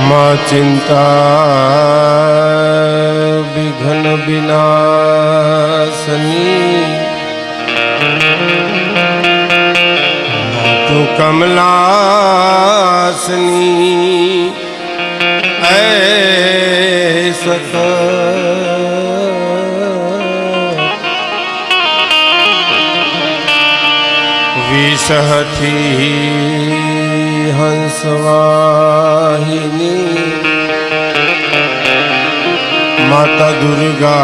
माँ चिंता विघ्न विनाशनी तू कमलासनी ऐसा विसहती हंसवाहिनी माता दुर्गा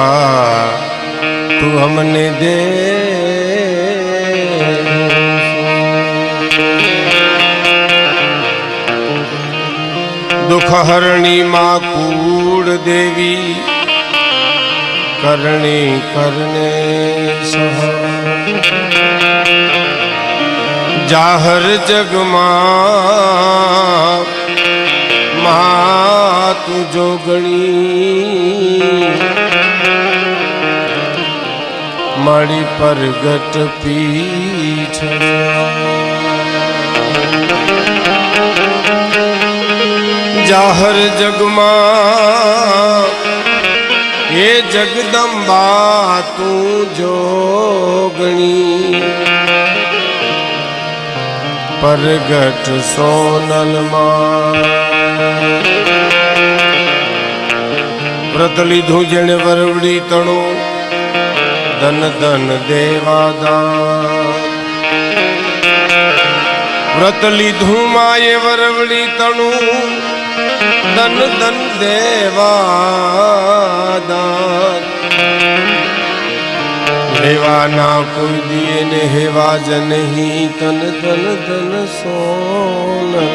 तू हमने दे दुख हरणी माँ कूड़ देवी करणी करने सहा जाहर जग माँ तू जोगणी माड़ी परगट पीछ जाहर जग ये जगदम्बा तू जोगणी परगट सोनल व्रत लीधु जने वरवड़ी तणु धन धन देवादान व्रत लीधु माये वरवड़ी तणु धन धन देवादान हेवाना कोई दिए ने हेवा जन ही तन धन धन सोनल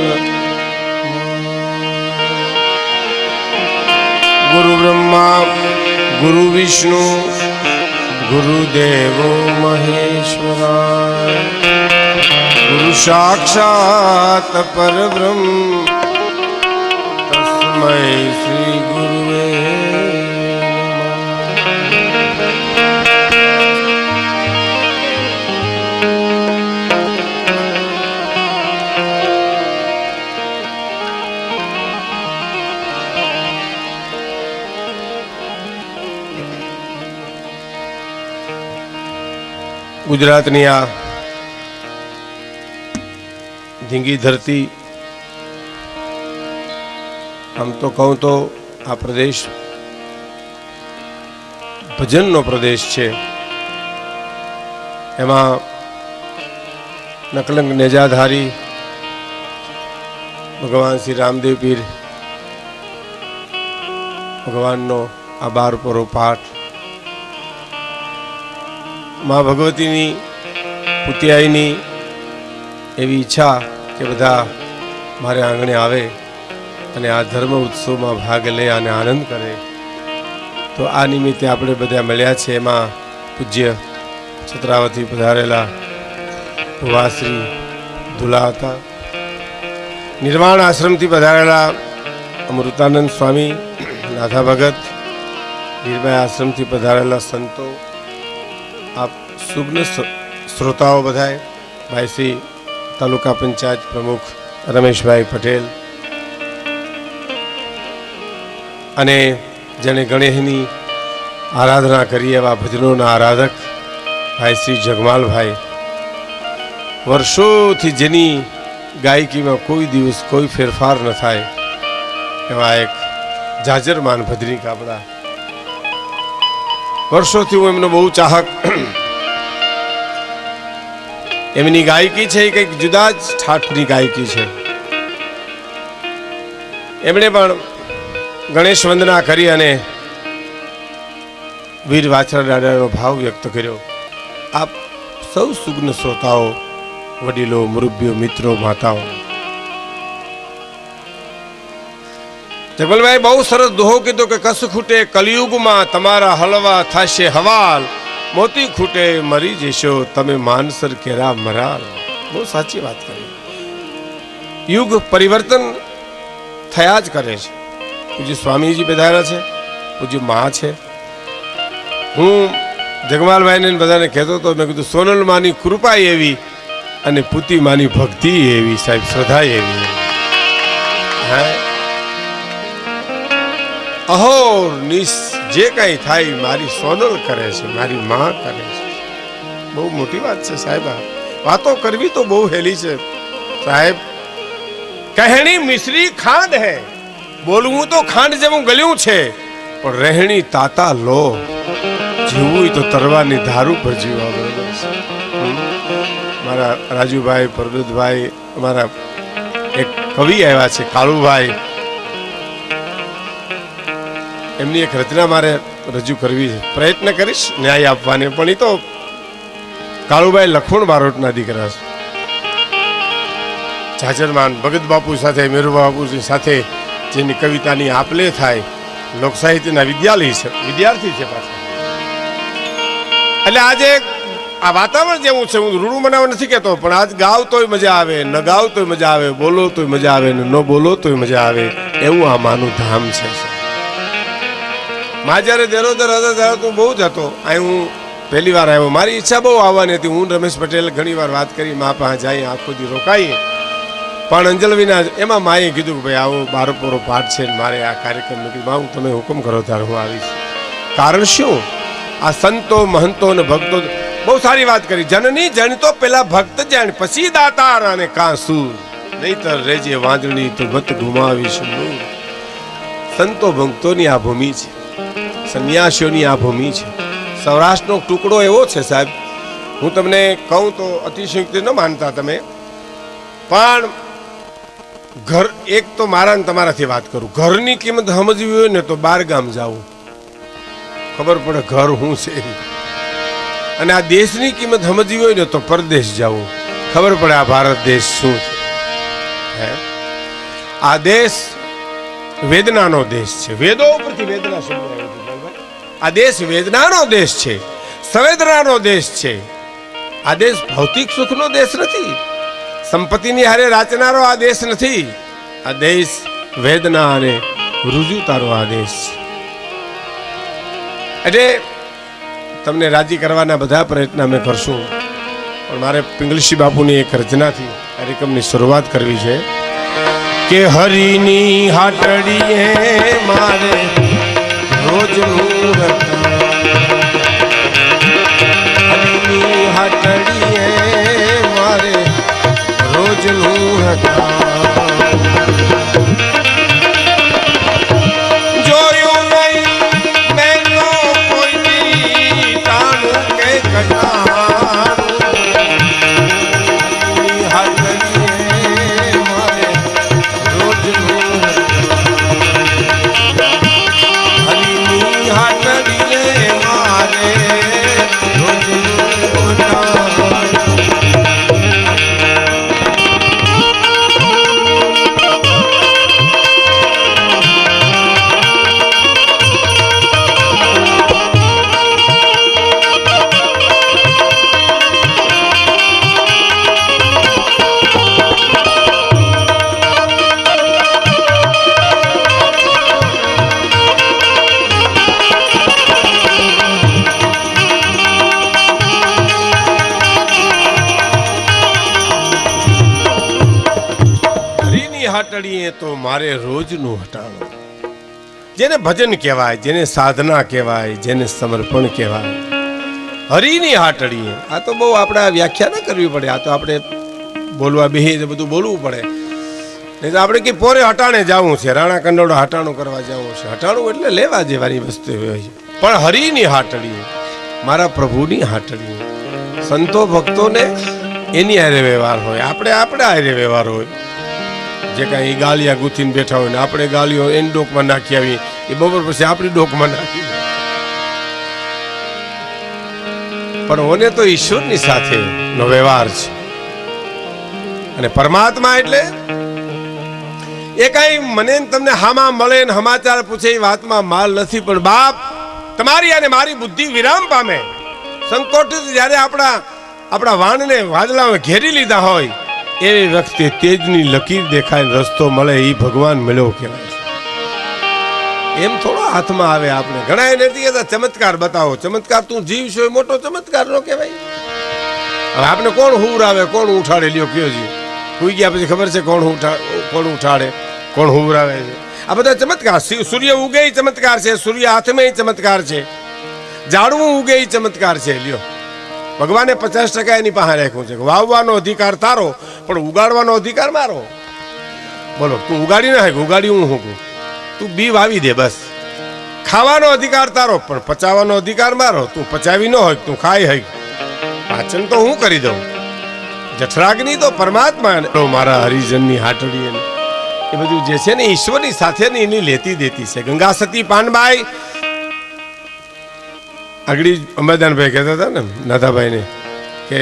गुरु ब्रह्मा गुरु विष्णु गुरुदेव महेश्वरा गुरु साक्षात परब्रह्म तस्मै श्री गुरुवे गुजरातनी आ धींगी धरती आम तो कहूँ तो आ प्रदेश भजन नो प्रदेश छे एमा नकलंक नेजाधारी भगवान श्री रामदेव पीर भगवान नो आ 12 परो पाठ माँ भगवती पुतियाईनी एवी इच्छा के बधा मारे आंगणे आवे अने आ धर्म उत्सव में भाग ले आने आनंद करे तो आ निमित्ते आपणे बधा मळ्या छे। एमां पूज्य छत्रावती पधारेला भुवाश्री दुलाता निर्वाण आश्रम थी पधारेला अमृतानंद स्वामी नाथा भगत निर्भय आश्रम थी पधारेला संतो आप सुग्न श्रोताओ बधाए भाई श्री तालुका पंचायत प्रमुख रमेश भाई पटेल अने जने गणेशनी आराधना करी एवा भजनों आराधक भाई श्री जगमाल भाई वर्षों जेनी गायकी में कोई दिवस कोई फेरफार न थाय एवा एक जाजरमान भद्री काबड़ा वर्षों थी हूँ एमनो बहु चाहक एमनी गायकी छे कंईक जुदा ज ठाठनी गायकी छे। एमणे पण गणेश वंदना करी अने वीर वाछरा दादानो भाव व्यक्त कर्यो। आप सौ सुग्न श्रोताओ वडीलो मुरब्बियो मित्रों माताओ जगमलभाई बहु सरस दोहो कीधो के कस खूटे कलियुग में तमारा हलवा थाशे हवाल मोती खूटे मरी जशो तमे मानसर केरा मराल। बहुत साची बात करी। युग परिवर्तन थया ज करे छे। पूज्य स्वामीजी पधार्या छे, पूज्य मां छे। हूँ जगमाल भाई ने बधाने कहतो तो मैं कीधुं सोनल मानी कृपा एवी अने पुती मानी भक्ति एवी साहेब श्रद्धा एवी है। અહોર નિશ જે કઈ થાય મારી સોનલ કરે છે, મારી માં કરે છે. બહુ મોટી વાત છે સાહેબ. વાતો કરવી તો બહુ હેલી છે સાહેબ. કહેણી મિશ્રી ખાંડ હે, બોલવું તો ખાંડ જેવું ગળ્યું છે, પણ રહેણી તાતા લો. જીવવું તો તરવાની ધાર ઉપર જીવવા. બરોબર છે. મારા રાજુભાઈ પરબતભાઈ, અમારા એક કવિ આવ્યા છે કાળુભાઈ, એમની એક રચના મારે રજૂ કરવી છે. પ્રયત્ન કરીશ ન્યાય આપવાની, પણ એ તો કાળુભાઈ લખણ બારોટના દીકરા છે. જાજરમાન ભગત બાપુ સાથે, મેરુ બાપુ સાથે જેની કવિતાની આપલે થાય, લોક સાહિત્યના વિદ્યાર્થી છે પાછા. એટલે આજે આ વાતાવરણ જેવું છે, હું રૂડું મનાવવા નથી કહેતો, પણ આજ ગાવ તોય મજા આવે, ન ગાવ તોય મજા આવે, બોલો તોય મજા આવે, ન બોલો તોય મજા આવે, એવું આ માનું ધામ છે. માં જયારે દેરોદર હતો ત્યારે તું બહુ જ હતો. અહીં હું પહેલી વાર આવ્યો, મારી ઈચ્છા બહુ આવવાની હતી. હું રમેશ પટેલ ઘણી વાર વાત કરી, મા પાસે જઈએ, આખો દી રોકાઈએ, પણ અંજલ વિના એમાં માએ કીધું કે ભાઈ આવો બારપોરો પાઠ છે, મારે આ કાર્યક્રમ નથી. માં હું તમે હુકમ કરો ત્યારે હું આવીશ. કારણ શું? આ સંતો મહંતો અને ભક્તો બહુ સારી વાત કરી. જનની જણ તો પેલા ભક્ત જાણ, પછી દાતાર અને કાંસુર, નહીતર રેજે વાંદણી તો મત ગુમાવીશ. સંતો ભક્તોની આ ભૂમિ છે, સંન્યાસીઓની આ ભૂમિ છે. સૌરાષ્ટ્રનો ટુકડો એવો છે સાહેબ, હું તમને કહું તો અતિશયોક્તિ ન માનતા તમે, પણ ઘર એક તો મારા ને તમારાથી વાત કરું, ઘરની કિંમત સમજવી હોય ને તો 12 ગામ જાવું, ખબર પડે ઘર શું છે. અને આ દેશની કિંમત સમજવી હોય ને તો પરદેશ જવું, ખબર પડે આ ભારત દેશ શું છે. આ દેશ વેદનાનો દેશ છે. વેદો ઉપરથી વેદના શબ્દ આવ્યો છે. આ દેશ વેદનાનો દેશ છે, સંવેદનાનો દેશ છે. આ દેશ ભૌતિક સુખનો દેશ નથી, સંપત્તિની હારે રાચનારો આ દેશ નથી. આ દેશ વેદના અને રુજુતાનો આ દેશ છે. એટલે તમને રાજી કરવાના બધા પ્રયત્ન અમે કરશું, પણ મારે પિંગલશી બાપુની એક રચનાથી કાર્યક્રમની શરૂઆત કરવી છે કે હરિની હાટડીએ મારે રોજનું હરિની હાટડીએ મારે રોજનું હતા. હાટડીએ તો મારે રોજનું હટાણું. જેને ભજન કહેવાય, જેને સાધના કહેવાય, જેને સમર્પણ કહેવાય, હરિની હાટડીએ. આ તો બહુ આપણે વ્યાખ્યા ન કરવી પડે, આ તો આપણે બોલવા બેહી બધું બોલવું પડે. નહીં તો આપણે કે પોરે હટાણે જવું છે, રાણા કંડોળો હટાણું કરવા જવું છે. હટાણું એટલે લેવા જેવાની વસ્તુ હોય છે, પણ હરિની હાટડીએ, મારા પ્રભુની હાટડીએ. સંતો ભક્તોને એની હારે વ્યવહાર હોય, આપણે હારે વ્યવહાર હોય. જે કાંઈ ગાલિયા ગૂંથીને બેઠા હોય ને આપણે ગાલીઓ એની ડોકમાં નાખી આવી, એ બપોર પછી આપણી ડોકમાં નાખી. પણ ઓને તો ઈશ્વરની સાથે નો વ્યવહાર છે. અને પરમાત્મા એટલે એ કાંઈ મને તમને હામાં મળે ને સમાચાર પૂછે એ વાતમાં માલ નથી, પણ બાપ તમારી અને મારી બુદ્ધિ વિરામ પામે, સંકોચ જ્યારે આપણા વાણને વાદળામાં ઘેરી લીધા હોય એવી વખતે તેજની લકીર દેખાય, રસ્તો મળે, એ ભગવાન મળ્યો કહેવાય છે. એમ થોડો હાથમાં આવે. આપણે ઘણા નથી કહેતા ચમત્કાર બતાવો. ચમત્કાર તું જીવ છો એ મોટો ચમત્કાર નો કહેવાય. હવે આપણે કોણ હુવરાવે, કોણ ઉઠાડે, લ્યો કયો જીવ. હુઈ ગયા પછી ખબર છે કોણ ઉઠાડે, કોણ હુવરાવે છે. આ બધા ચમત્કાર. સૂર્ય ઉગે ઈ ચમત્કાર છે, સૂર્ય હાથમાં ચમત્કાર છે, ઝાડવું ઉગે ઈ ચમત્કાર છે. લ્યો, ભગવાને 50% એની પાસે રાખ્યું છે. વાવવાનો અધિકાર તારો, પણ ઉગાડવાનો અધિકાર મારો. બોલો, તું ઉગાડી ના હોય, ઉગાડી હું હું તું બી વાવી દે બસ. ખાવાનો અધિકાર તારો, પણ પચાવવાનો અધિકાર મારો. તું પચાવી ન હોય, તું ખાઈ હોય, પાચન તો હું કરી દઉં. જઠરાગ્નિ તો પરમાત્મા મારા હરિજનની હાટડી એ બધું જે છે ને ઈશ્વરની સાથે એની લેતી દેતી છે. ગંગા સતી પાનબાઈ આગળ અંબાદાનભાઈ કહેતા હતા ને નાથાભાઈ ને કે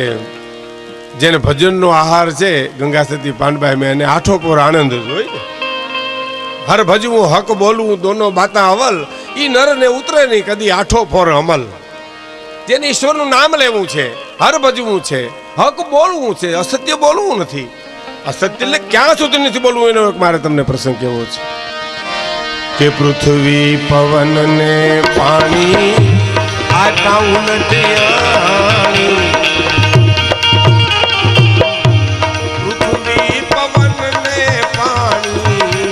જેને ભજનનો આહાર છે ગંગા સતી પાનબાઈ મેં એને આઠો પોર આનંદ જ હોય ને. હર ભજવું હક બોલવું દોનો બાતા અવલ, ઈ નર ને ઉતરે નહીં કદી આઠો પોર અમલ. જેને ઈશ્વરનું નામ લેવું છે, હર ભજવું છે, હક બોલવું છે, અસત્ય બોલવું નથી. અસત્ય એટલે ક્યાં સુધી નથી બોલવું એનો મારે તમને પ્રસંગ કેવો છે કે પૃથ્વી પવન ને પાણી આટા ઉલટિયાણી. પૃથ્વી પવન ને પાણી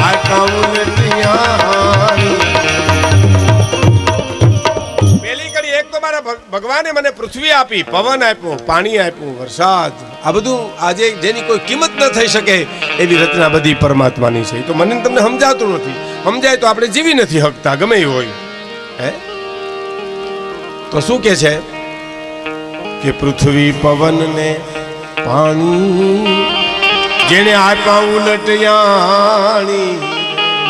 આટા ઉલટિયાણી. પેલી કડી એક તો મારા ભગવાને મને પૃથ્વી આપી, પવન આપ્યો, પાણી આપ્યું, વરસાદ. આ બધું આજે જેની કોઈ કિંમત ન થઈ શકે એવી રચના બધી પરમાત્માની છે. તો મને તમને સમજાતું નથી. સમજાય તો આપણે જીવી નથી શકતા ગમે એવું હોય. હે તો શું કે છે કે પૃથ્વી પવન ને પાણી જેને આપ્યા ઉલટિયાણી.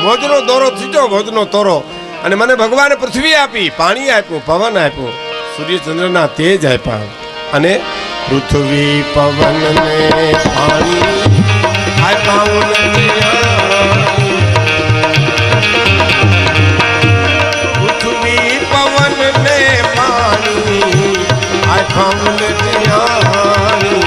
મોજનો દોરો થીજો, મોજનો તોરો. અને મને ભગવાને પૃથ્વી આપી, પાણી આપ્યું, પવન આપ્યું, સૂર્યચંદ્રના તેજ આપ્યા. અને પૃથ્વી પવન ને પાણી આપ્યા ઉલટિયાણી. પૃથ્વી પવન ને પાણી આપ્યા ઉલટિયાણી.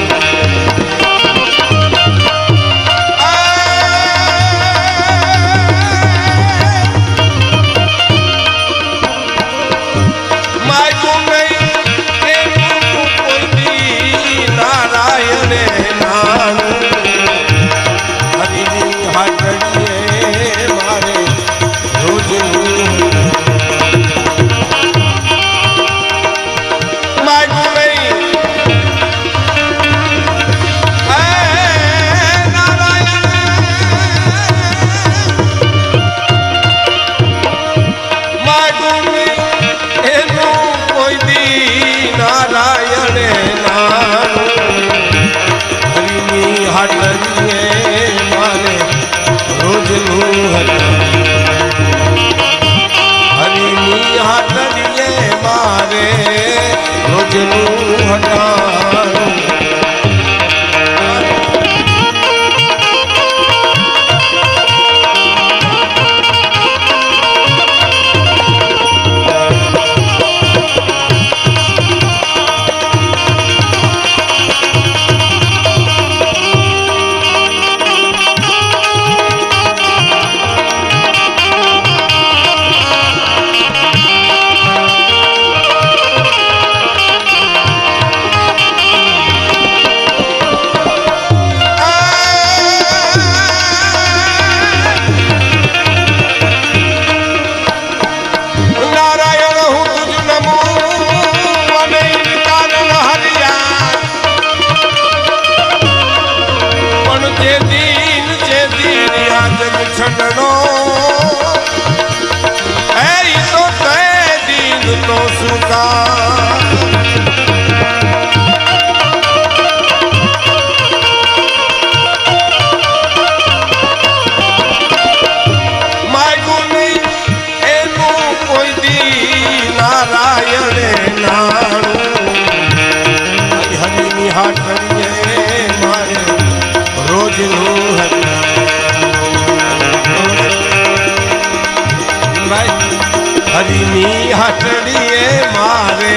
હરિની હાટડીએ મારે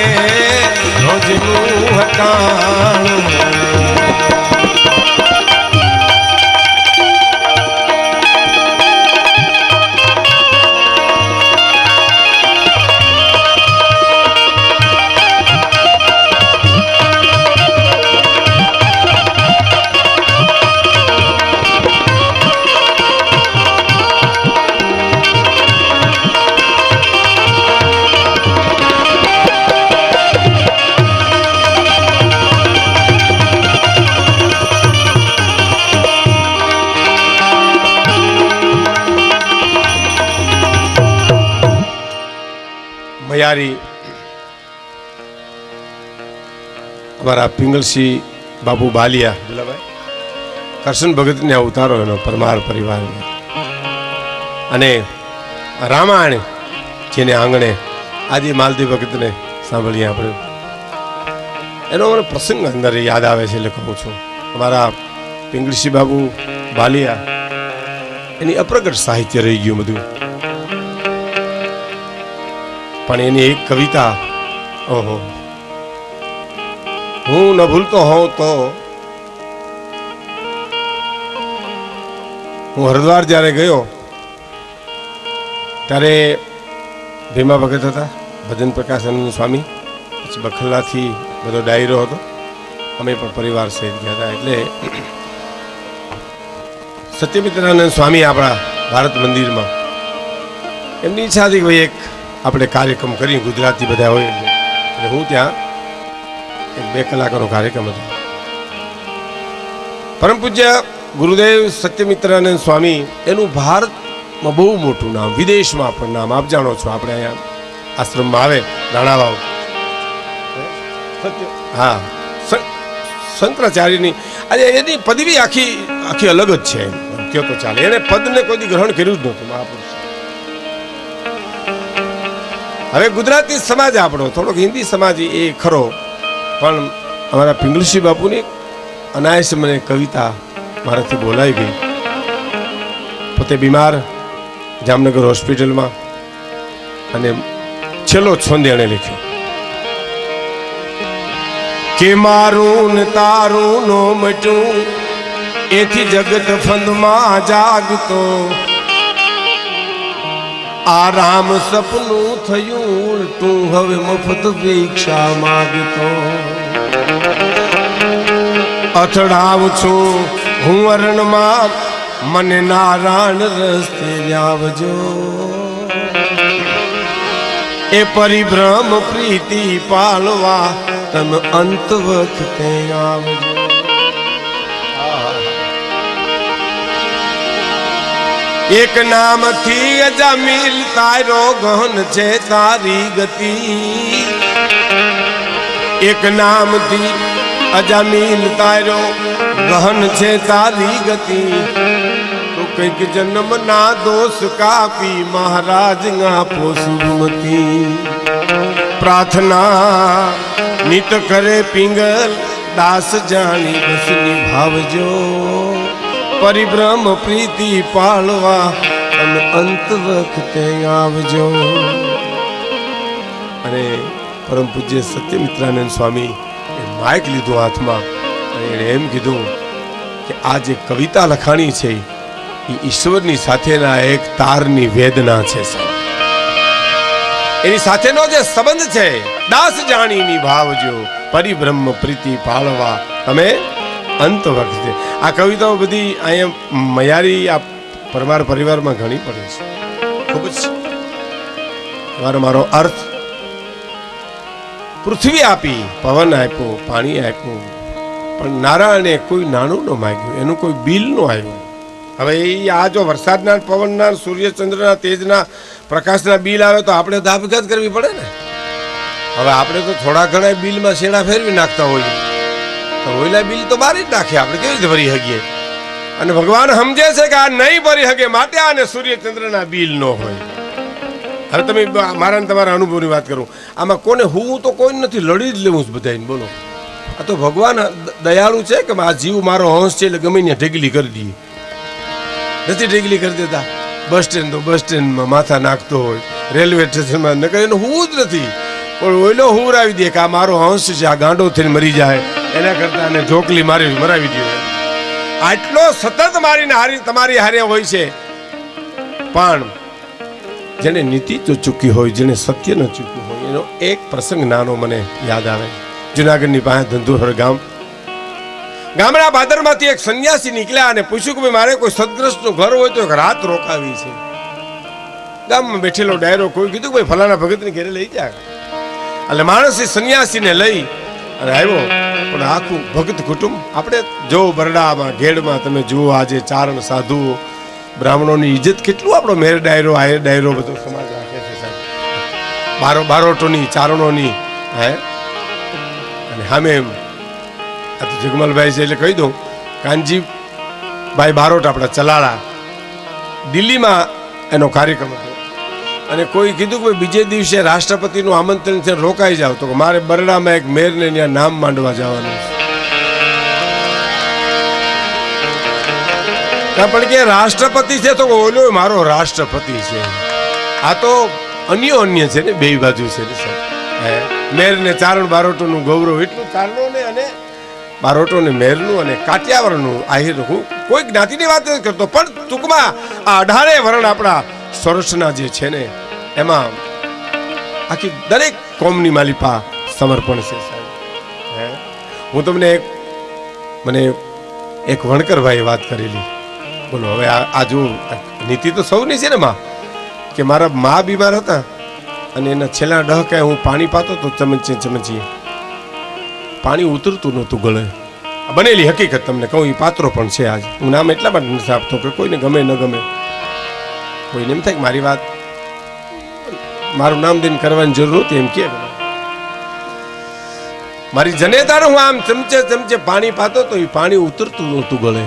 રોજનું હટાણું. મયારી અમારા પિંગલસિંહ બાબુ બાલિયા ભીલાભાઈ કરશન ભગતને અવતારો એનો પરમાર પરિવાર અને રામાયણ જેને આંગણે આજે માલતી ભગતને સાંભળીએ આપણે એનો મને પ્રસંગ અંદર યાદ આવે છે એટલે કહું છું. અમારા પિંગલસિંહ બાબુ બાલિયા એની અપ્રગટ સાહિત્ય રહી ગયું બધું, પણ એની એક કવિતા, ઓહો, હું ન ભૂલતો હોઉં તો હું હરિદ્વાર જ્યારે ગયો ત્યારે ભીમા ભગત હતા, ભજન પ્રકાશાનંદ સ્વામી, પછી બખલ્લાથી બધો ડાયરો હતો, અમે પણ પરિવાર સહિત ગયા હતા. એટલે સત્યમિત્રાનંદ સ્વામી આપણા ભારત મંદિરમાં એમની ઈચ્છા હતી કે ભાઈ એક આપણે કાર્યક્રમ કરીએ, ગુજરાતી બધા હોય એટલે હું ત્યાં એક 2 કલાકનો કાર્યક્રમ હતો. પરમ પૂજ્ય ગુરુદેવ સત્યમિત્રાનંદ સ્વામી એનું ભારતમાં બહુ મોટું નામ, વિદેશમાં પણ નામ આપ જાણો છો. આપણે અહીંયા આશ્રમમાં આવે રાણાવાવ, હા, શંકરાચાર્યની આજે એની પદવી આખી આખી અલગ જ છે, કયો તો ચાલે. એને પદને કોઈ ગ્રહણ કર્યું જ નહોતું મહાપુરુષ. હવે ગુજરાતી સમાજ આપણો થોડોક હિન્દી સમાજ એ ખરો, પણ અમારા પિંગલસિંહ બાપુની અનાયાસ મને કવિતા મારાથી બોલાઈ ગઈ. પોતે બીમાર જામનગર હોસ્પિટલમાં, અને છેલ્લો છંદ એણે લખ્યો કે મારું ને તારું નો મટું એથી જગત ફંદમાં જાગતો, આરામ સપનું થયું ઉલટું હવે મફત ભિક્ષા માગતો, અથડાવું છું હું અરણમાં મને નારાયણ રસ્તે લાવજો, એ પરિભ્રમ પ્રીતિ પાલવા તમે અંત વખતે આવજો. એક નામથી અજામિલ તારો ગહન છે તારી ગતિ, એક નામથી અજામિલ તારો ગહન છે તારી ગતિ, તો કઈક જન્મ ના દોષ કાપી મહારાજ આપો સુમતી, પ્રાર્થના નિત કરે પિંગલ દાસ જાણી બસ નિભાવજો, પરિભ્રમ પ્રીતિ પાળવા તમે અંત વખતે આવજો. અને પરમ પૂજ્ય સત્યમિત્રાનંદ સ્વામી માઇક લીધું હાથમાં અને એણે એમ કીધું કે આ જે કવિતા લખાણી છે એ ઈશ્વરની સાથેના એક તારની વેદના છે સાહેબ, એની સાથેનો જે સંબંધ છે દાસ જાણી નિભાવજો, પરિભ્રમ પ્રીતિ પાળવા તમે અંત વખતે. આ કવિતાઓ બધી અહીંયા મયારી આ પરમાર પરિવારમાં ઘણી પડી છે, ખૂબ જ. મારો અર્થ, પૃથ્વી આપી, પવન આપ્યો, પાણી આપ્યું, પણ નારાયણે કોઈ નાણું ન માગ્યું, એનું કોઈ બિલ ન આવ્યું. હવે આ જો વરસાદના, પવનના, સૂર્યચંદ્રના તેજના, પ્રકાશના બિલ આવે તો આપણે દાબઘાત કરવી પડે ને. હવે આપણે તો થોડા ઘણા બિલમાં શેડા ફેરવી નાખતા હોઈએ, તો ઓઈલા બિલ તો બારી જ નાખીએ, આપણે કેવી રીતે ભરી શકીએ? અને ભગવાન સમજે છે કે આ નહીં ભરી શકે, માટે આને સૂર્યચંદ્રના બિલ ન હોય. હવે તમે મારા ને તમારા અનુભવની વાત કરું, આમાં કોને હું તો કોઈ નથી, લડી જ લેવું બધાને. બોલો, આ તો ભગવાન દયાળુ છે કે આ જીવ મારો હંસ છે એટલે ગમે ત્યાં ઢગલી કરી દઈએ. નથી ઢગલી કરી દેતા. બસ સ્ટેન્ડ તો બસ સ્ટેન્ડમાં માથા નાખતો હોય, રેલવે સ્ટેશનમાં નકર એનું હું જ નથી, પણ ઓઈલો હુરાવી દે કે આ મારો હંસ છે, આ ગાંડો થઈને મરી જાય એના કરતા આને ઢોકલી મારી મરાવી દે. આટલો સતત મારીને હારી તમારી હારે હોય છે, પણ જેને નીતિ તો ચૂકી હોય, જેને સત્ય ન ચૂક્યું હોય, એનો એક પ્રસંગ નાનો મને યાદ આવે. જુનાગઢની પાસે ધંધુહર ગામના ભાદરમાંથી એક સંન્યાસી નીકળ્યા અને પૂછ્યું કે ભાઈ મારે કોઈ સદગ્રસ્તનું ઘર હોય તો એક રાત રોકાવી છે. ગામમાં બેઠેલો ડાયરો કોઈ કીધું ભાઈ ફલાણા ભગતને ઘરે લઈ જા. એટલે માણસ એ સંન્યાસીને લઈ અને આવ્યો, પણ આખું ભગત કુટુંબ. આપણે જો બરડામાં ઘેડમાં તમે જુઓ આજે ચારણ સાધુઓ બ્રાહ્મણોની ઇજ્જત કેટલું આપણો મેર ડાયરો આયર ડાયરો બધો સમાજ રાખે છે સાહેબ. બારોટોની ચારણોની હે અને સામે આ તો જગમલભાઈ છે એટલે કહી દઉં, કાનજીભાઈ બારોટ આપણા ચલાળા, દિલ્હીમાં એનો કાર્યક્રમ હતો અને કોઈ કીધું કે બીજે દિવસે રાષ્ટ્રપતિનું આમંત્રણ છે, રોકાઈ જાવ. તો મારે બરડામાં એક મેયરને ત્યાં નામ માંડવા જવાનું છે, પણ કે રાષ્ટ્રપતિ છે તો ઓલો મારો રાષ્ટ્રપતિ છે. આ તો અન્ય છે ને, બે બાજુ છે ને સાહેબ. મેર ને ચારણ બારોટોનું ગૌરવ એટલું ચારણોને અને બારોટોને મેરનું અને કાઠિયાવાડનું આહિર. હું કોઈ જ્ઞાતિની વાત નથી કરતો, પણ ટૂંકમાં આ 18 વર્ણ આપણા સૌરાષ્ટ્રના જે છે ને એમાં આખી દરેક કોમની માલિપા સમર્પણ છે સાહેબ. હું તમને મને એક વણકરભાઈ વાત કરેલી. બોલો હવે આ જો નીતિ તો સૌની છે ને માં, કે મારા મા બીમાર હતા અને એના છેલ્લા 10 કાંઈ હું પાણી પાતો તો ચમચી પાણી ઉતરતું નહોતું ગળે. બનેલી હકીકત તમને કહું, એ પાત્રો પણ છે. આજ હું નામ એટલા માટે નથી આપતો કે કોઈને ગમે ન ગમે, કોઈને એમ થાય કે મારી વાત મારું નામ દઈને કરવાની જરૂર હતી એમ કે મારી જનેતાને હું આમ ચમચે પાણી પાતો તો એ પાણી ઉતરતું નહોતું ગળે.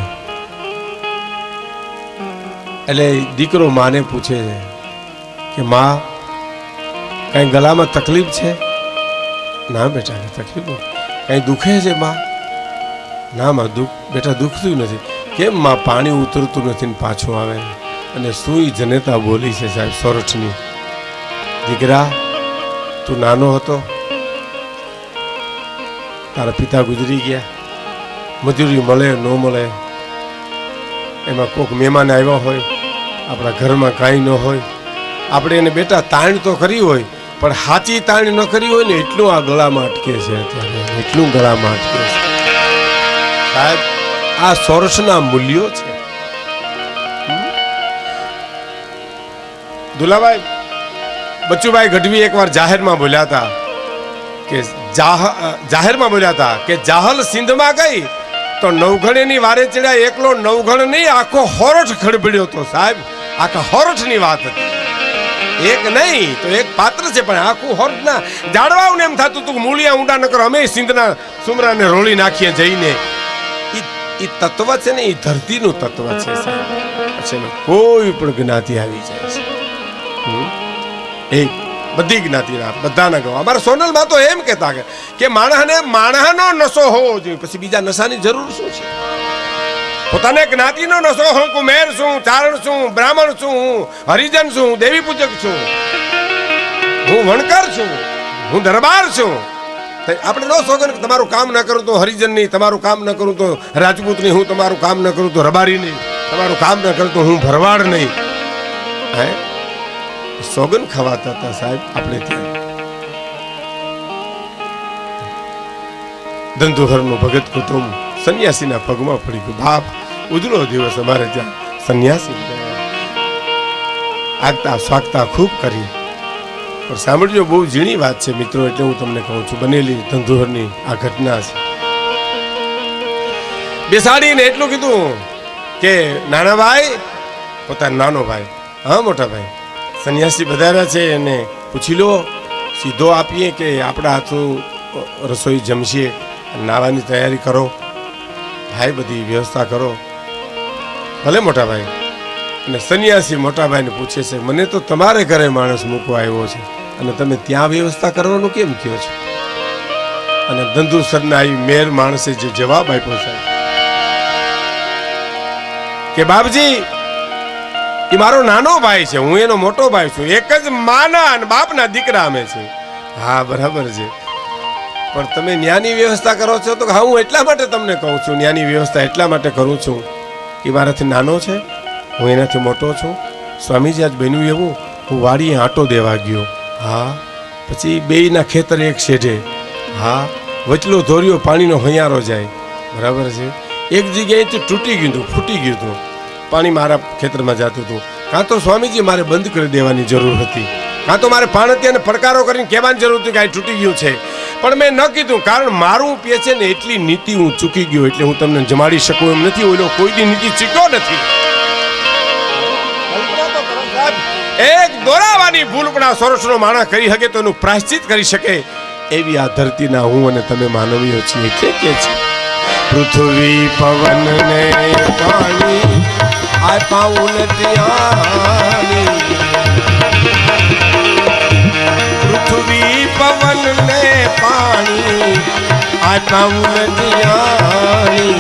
એટલે દીકરો માને પૂછે છે કે માં કઈ ગળામાં તકલીફ છે? ના બેટા તકલીફ કઈ દુખે છે માં? ના માં બેટા દુખતું નથી. કેમ માં પાણી ઉતરતું નથી ને પાછું આવે? અને શું જનેતા બોલી છે સાહેબ સોરઠની, દીકરા તું નાનો હતો, તારા પિતા ગુજરી ગયા, મજૂરી મળે ન મળે, એમાં કોઈક મહેમાન આવ્યા હોય, આપણા ઘરમાં કાંઈ ન હોય, આપણે એને બેટા તાણ તો કરી હોય પણ સાચી તાણ ન કરી હોય ને એટલું આ ગળામાં અટકે છે અત્યારે, એટલું ગળામાં અટકે છે સાહેબ. આ સોરઠના મૂલ્યો છે. દુલાભાઈ બચ્ચુભાઈ ગઢવી એકવાર જાહેરમાં બોલ્યા હતા કે જાહલ સિંધમાં ગઈ તો નવઘણની વારે ચડ્યા, એકલો નવઘણ નહીં આખો હોરઠ ખડબડ્યો તો સાહેબ. આખા હોરઠની વાત હતી, એક નહીં તો એક પાત્ર છે પણ આખું હોરઠ ના જાડવાઓને એમ થતું હતું મૂળિયા ઊંડા ન કરો, અમે સિંધના સુમરાને રોળી નાખીએ જઈને. એ તત્વ છે ને એ ધરતીનું તત્વ છે સાહેબ. પછી કોઈ પણ જ્ઞાતિ આવી જાય છે, એક બધી જ્ઞાતિના બધાના ગવા. અમારા સોનલમાં તો એમ કહેતા કે માણસનો નશો હોવો જોઈએ, પછી બીજા નશાની જરૂર શું છે? પોતાને જ્ઞાતિનો નશો, હું કુમેર છું, ચારણ છું, બ્રાહ્મણ છું, હું હરિજન છું, દેવી પૂજક છું, હું વણકર છું, હું દરબાર છું. આપણે ન સોગન તમારું કામ ન કરું તો હરિજન નહીં, તમારું કામ ન કરું તો રાજપૂત નહીં, હું તમારું કામ ન કરું તો રબારી નહીં, તમારું કામ ન કરું તો હું ભરવાડ નહીં. હે સોગન ખવાતા હતા સાહેબ આપણે ત્યાં. ધંધુહરનું ભગત કુટુંબ સંન્યાસીના પગમાં પડી ગયું. બાપ ઉજળો દિવસ અમારે ત્યાં સંન્યાસી આગતા સ્વાગતા ખૂબ કરી. પણ સાંભળજો, બહુ ઝીણી વાત છે મિત્રો, એટલે હું તમને કહું છું. બનેલી ધંધુહરની આ ઘટના છે. બેસાડીને એટલું કીધું કે નાના ભાઈ, પોતાનો નાનો ભાઈ, હા મોટા ભાઈ, સંન્યાસી બધારા છે એને પૂછી લો, સીધો આપીએ કે આપણા હાથનું રસોઈ જમશીએ, નાવાની તૈયારી કરો ભાઈ, બધી વ્યવસ્થા કરો. ભલે મોટા ભાઈ. અને સંન્યાસી મોટા ભાઈને પૂછે છે મને તો તમારે ઘરે માણસ મૂકવા આવ્યો છે અને તમે ત્યાં વ્યવસ્થા કરવાનું કેમ કહો છો? અને ધંધુસરના એ મેર માણસે જે જવાબ આપ્યો સાહેબ કે બાપજી એ મારો નાનો ભાઈ છે, હું એનો મોટો ભાઈ છું, એક જ માના અને બાપના દીકરા અમે છીએ. હા બરાબર છે, પણ તમે ન્યાની વ્યવસ્થા કરો છો? તો હા હું એટલા માટે તમને કહું છું, ન્યાની વ્યવસ્થા એટલા માટે કરું છું કે મારાથી નાનો છે, હું એનાથી મોટો છું. સ્વામીજી આજ બન્યું એવું, હું વાડીએ આંટો દેવા ગયો, હા, પછી બેયના ખેતર એક શેઢે, હા, વચલો ધોર્યો પાણીનો હૈયારો જાય, બરાબર છે. એક જગ્યાએથી તૂટી ગયું હતું, ફૂટી ગયું હતું, પાણી મારા ખેતરમાં જતું હતું. કાં તો સ્વામીજી મારે બંધ કરી દેવાની જરૂર હતી, કાં તો મારે પાણતિયાને પડકારો કરીને કહેવાની જરૂર હતી કે આ તૂટી ગયું છે, પણ મેં ન કીધું. કારણ મારું પે છે ને એટલી નીતિ હું ચૂકી ગયો, એટલે હું તમને જમાડી શકું એમ નથી. ઓલો કોઈની નીતિ ચૂક્યો નથી. એક દોરાવાની ભૂલ પણ આ સોરઠનો માણસ કરી શકે તો એનું પ્રાયશ્ચિત કરી શકે એવી આ ધરતીના હું અને તમે માનવીઓ છીએ. એટલે કે છે પૃથ્વી પવન ને પાણી આપાઉં નથી આની. પૃથ્વી પવન ને પાણી આપાઉં નથી આની.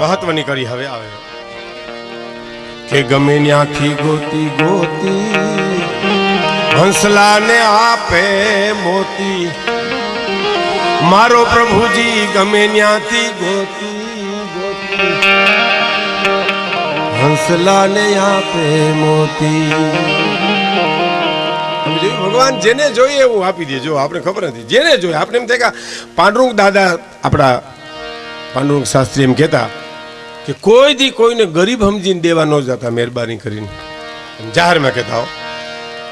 મહત્વની કરી હવે આવે કે ગમે ત્યાંથી ગોતી ગોતી હંસલાને આપે મોતી. મારો પ્રભુજી ગમે ત્યાંથી ગોતી ગોતી હંસલાને આપે મોતી. ભગવાન જેને જોઈએ એવું આપી દે. જો આપણે ખબર નથી, જેને જોઈએ આપણે એમ થાય કે પાંડુરંગ દાદા આપણા પાંડુરંગ શાસ્ત્રી એમ કહેતા કે કોઈ દી કોઈને ગરીબ સમજીને દેવા ન જતા, મહેરબાની કરીને જાહેરમાં કહેતા હો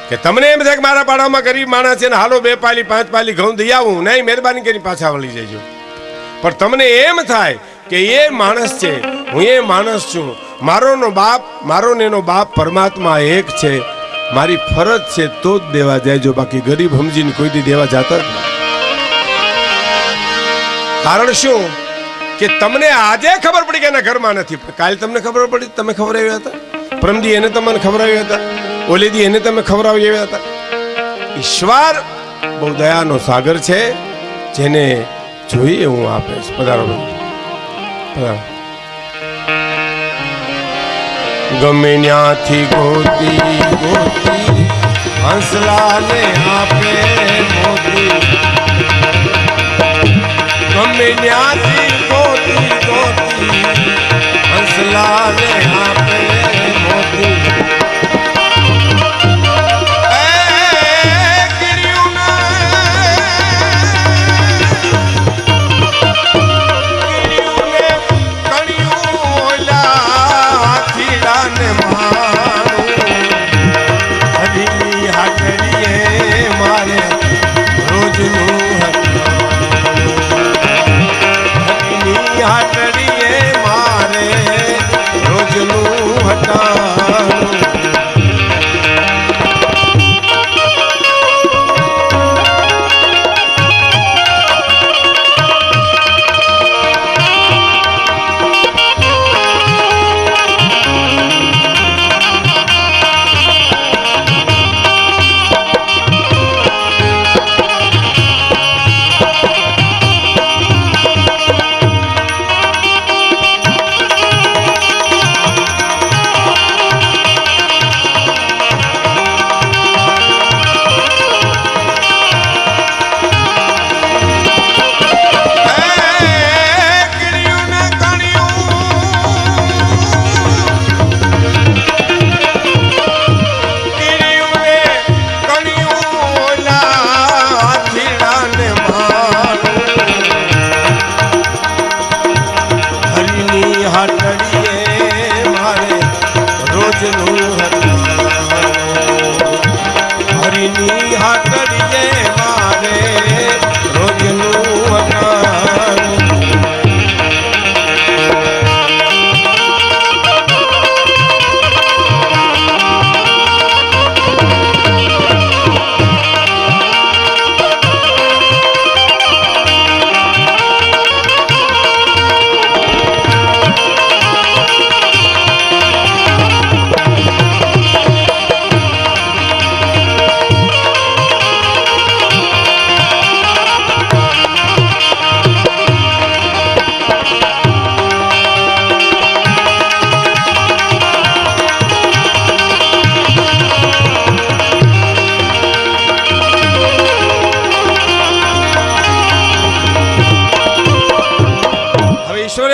કે તમને એમ થાય કે મારા પાડામાં ગરીબ માણસ છે ને હાલો 2 પાલી 5 પાલી ઘઉં દઈ આવું, નહીં મહેરબાની કરીને પાછા વળી જજો. પણ તમને એમ થાય કે એ માણસ છે, હું એ માણસ છું, મારો ને એનો બાપ પરમાત્મા એક છે, મારી ફરજ છે તો જ દેવા જાય. જો બાકી ગરીબ સમજીને કોઈ દી દેવા જતા જ નહીં. કારણ શું કે તમને આજે ખબર પડી કે એના ઘરમાં નથી, પણ કાલે તમને ખબર પડી, તમે ખવડાવ્યા હતા, પરમદી એને તમને ખવડાવ્યા હતા, ઓલેદી એને તમે ખવડાવ્યા હતા. ઈશ્વર બહુ દયાનો સાગર છે, જેને જોઈએ હું આપે છે. પધારો પધારો. ગમે ત્યાંથી ગોતી ગોતી હંસલાને આપે મોતી. ગમે ત્યાંથી ગોતી ગોતી હંસલાને આપે મોતી. હાટડીએ મારે રોજનું હટા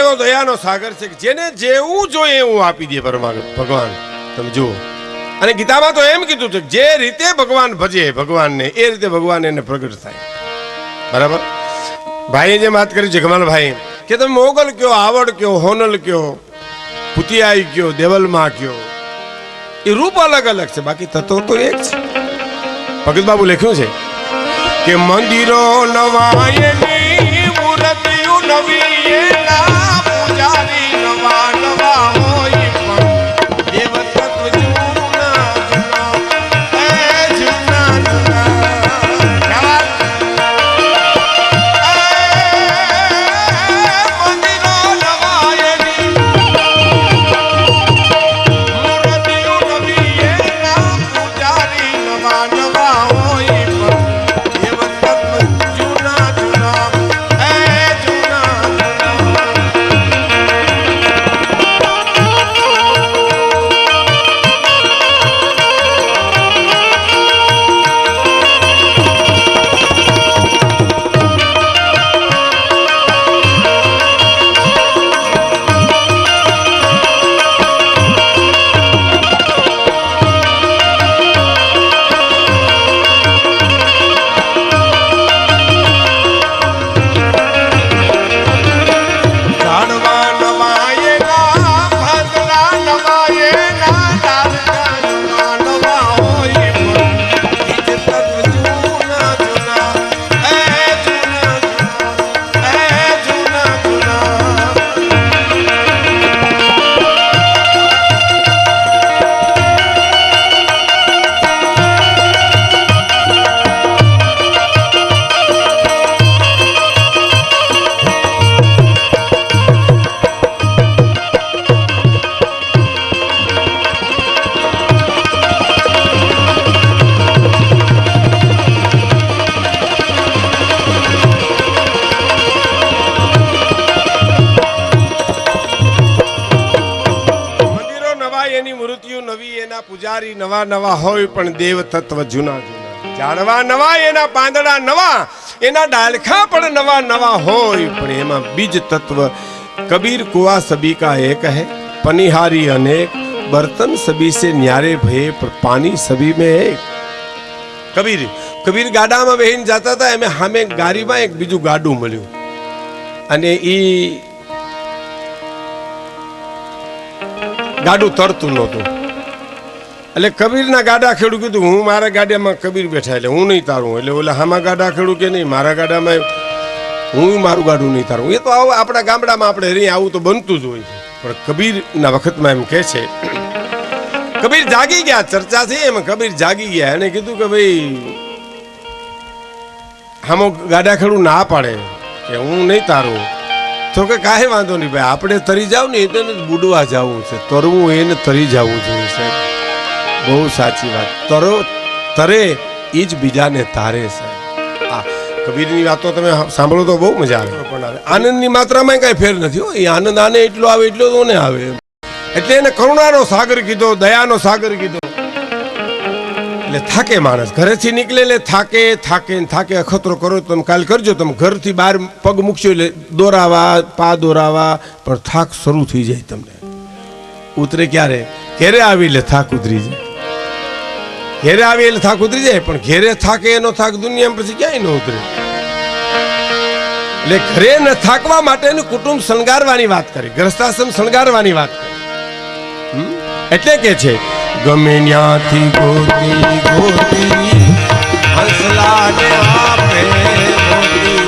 એવો દયાનો સાગર છે કે જેને જેવું જોઈએ એવું આપી દે ભગવાન. તમે જુઓ, અને ગીતામાં તો એમ કીધું છે કે જે રીતે ભગવાન ભજે ભગવાનને એ રીતે ભગવાન એને પ્રગટ થાય. બરાબર. ભાઈએ જે વાત કરી છે જગમાલભાઈ કે તમે મોગલ કયો, આવડ કયો, હોનલ કયો, પુતિયાઈ કયો, દેવલમાં કયો, એ રૂપ અલગ અલગ છે, બાકી તત્વ તો એક છે. ભગત બાબુ લખ્યું છે કે મંદિરો નવાયની મૂર્તિઓ નવી એના પૂજારી નવા નવા હોય પણ દેવ તત્વ જૂના જૂના એ જૂના જૂના. મંદિરો નવાયની મૂર્તિઓ નવી એના પૂજારી નવા નવા હોય પણ દેવ તત્વ જૂના જૂના એ જૂના પૂજારી નવા નવા હોય પણ દેવ તત્વ જૂના જૂના. ઝાડવા નવા એના પાંદડા નવા, એના ડાળખા પણ નવા નવા હોય પણ એમાં બીજ તત્વ. કબીર કુआ सभी का एक है, पनिहारी अनेक, बर्तन सभी से न्यारे भये पर पानी सभी में एक. કબીર ગાડામાં બેહીને જતા હતા, એમ સામે ગાડીમાં એક બીજું ગાડું મળ્યું અને ઈ ગાડું તરતું નહોતું. એટલે કબીરના ગાડા ખેડું કીધું હું મારા ગાડામાં કબીર બેઠા એટલે હું નહીં તારું. એટલે ઓલા હામા ગાડા ખેડું કે નહીં મારા ગાડામાં હું મારું ગાડું નહીં તારું. એ તો આવું આપણા ગામડામાં આપણે અહીં આવું તો બનતું જ હોય છે. પણ કબીરના વખતમાં એમ કહે છે, કબીર જાગી ગયા, ચર્ચા છે એમ કબીર જાગી ગયા એને કીધું કે ભાઈ હામો ગાડા ખેડું ના પાડે કે હું નહીં તારું. તો કે કાંઈ વાંધો નહીં ભાઈ, આપણે તરી જાવ ને એને બુડવા જવું છે, તરવું એને તરી જવું જોઈએ સાહેબ. બહુ સાચી વાત. તરે એ જ બીજાને તારે છે. આ કબીરની વાતો તમે સાંભળો તો બહુ મજા આવે. પણ આવે આનંદની માત્રામાં કઈ ફેર નથી હો. એ આનંદ આને એટલો આવે એટલો તો ને આવે. એટલે એને કરુણાનો સાગર કીધો, દયાનો સાગર કીધો. એટલે થાકે માણસ, ઘરેથી નીકળે એટલે થાકે અખતરો કરો. તમે કાલ કરજો, તમે ઘરથી બહાર પગ મૂકશો એટલે દોરાવા પા દોરાવા પણ થાક શરૂ થઈ જાય. તમને ઉતરે ક્યારે? ઘેરે આવી એટલે થાક ઉતરી જાય. ઘેરે આવી એટલે થાક ઉતરી જાય પણ ઘેરે થાકે એનો થાક દુનિયામાં પછી ક્યાંય ન ઉતરે. એટલે ઘરે ન થાકવા માટેનું કુટુંબ શણગારવાની વાત કરી, ગ્રસ્તાશ્રમ શણગારવાની વાત કરી. એટલે કે છે ગમે ન્યાથી ગોતી હંસલાને આપે ગોતી,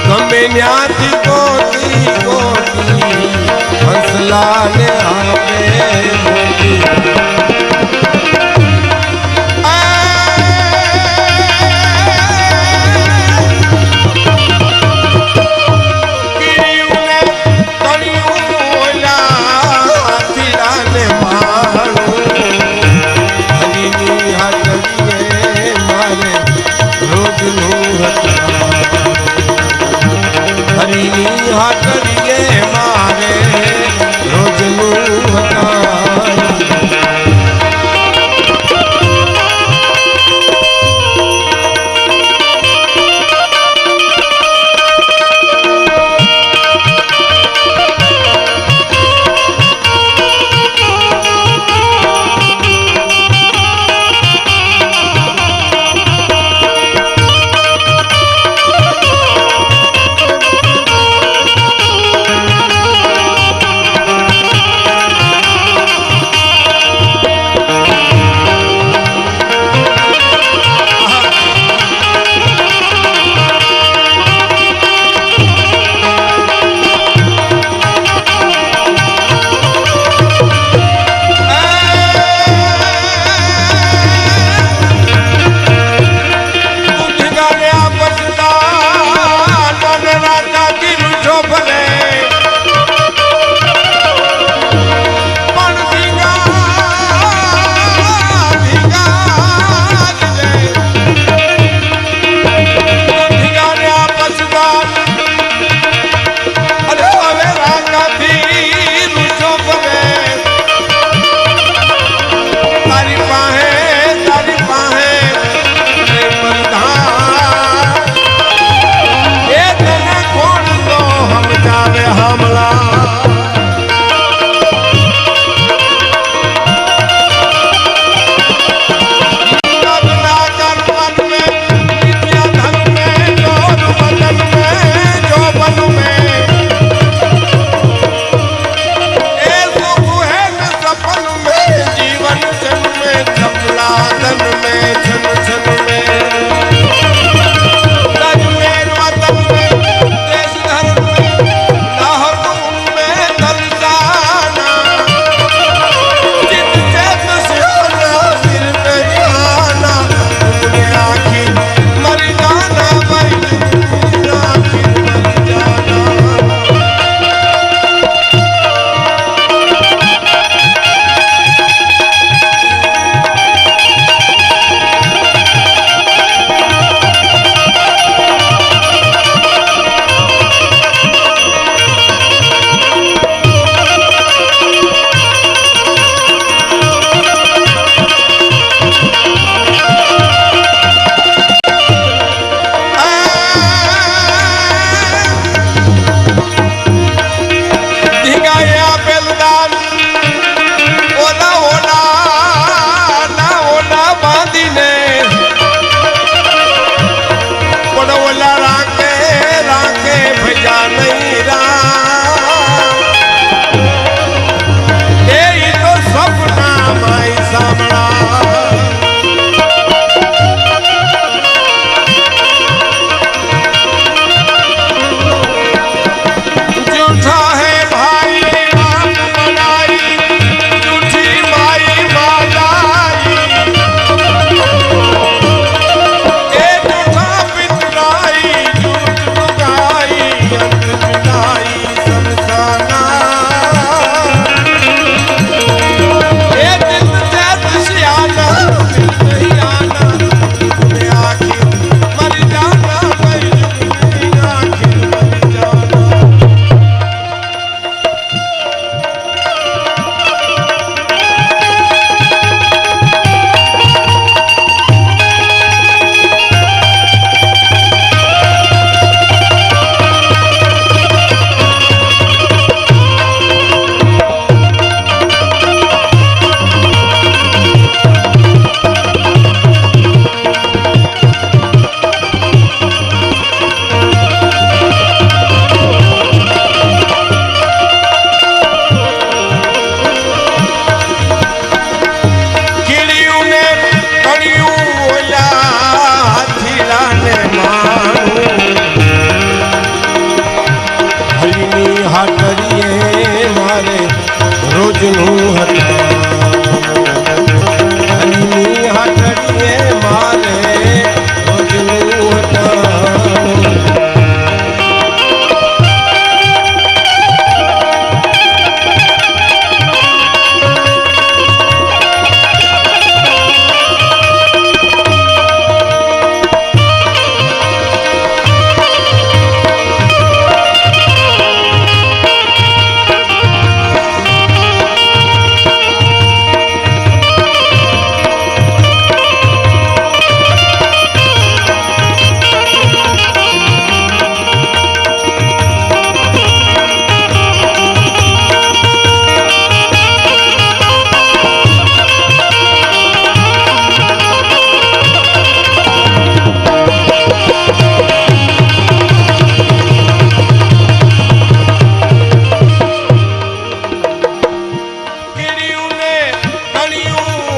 ગમે ન્યાથી ગોતી હંસલાને આપે ગોતી. હરીની હાકરીએ મારે રોજનું હતા.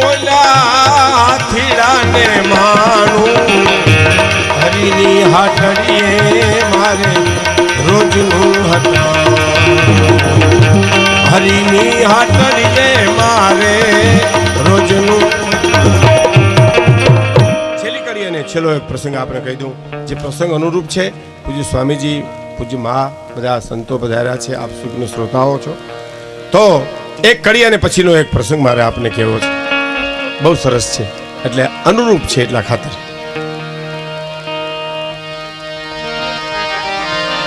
ઓલા થીડાને માણું હરીની હાટડીએ મારે રોજનું હતા હરીની હાટડીએ મારે રોજનું છેલ્લી કડી અને છેલ્લો એક પ્રસંગ આપણે કહી દઉં જે પ્રસંગ અનુરૂપ છે પૂજ્ય સ્વામીજી પૂજ્ય મા બધા સંતો પધાર્યા છે આપ સુખના શ્રોતાઓ છો તો એક કડી અને પછીનો એક પ્રસંગ મારે આપને કહેવો છે બહુ સરસ છે એટલે અનુરૂપ છે એટલા ખાતર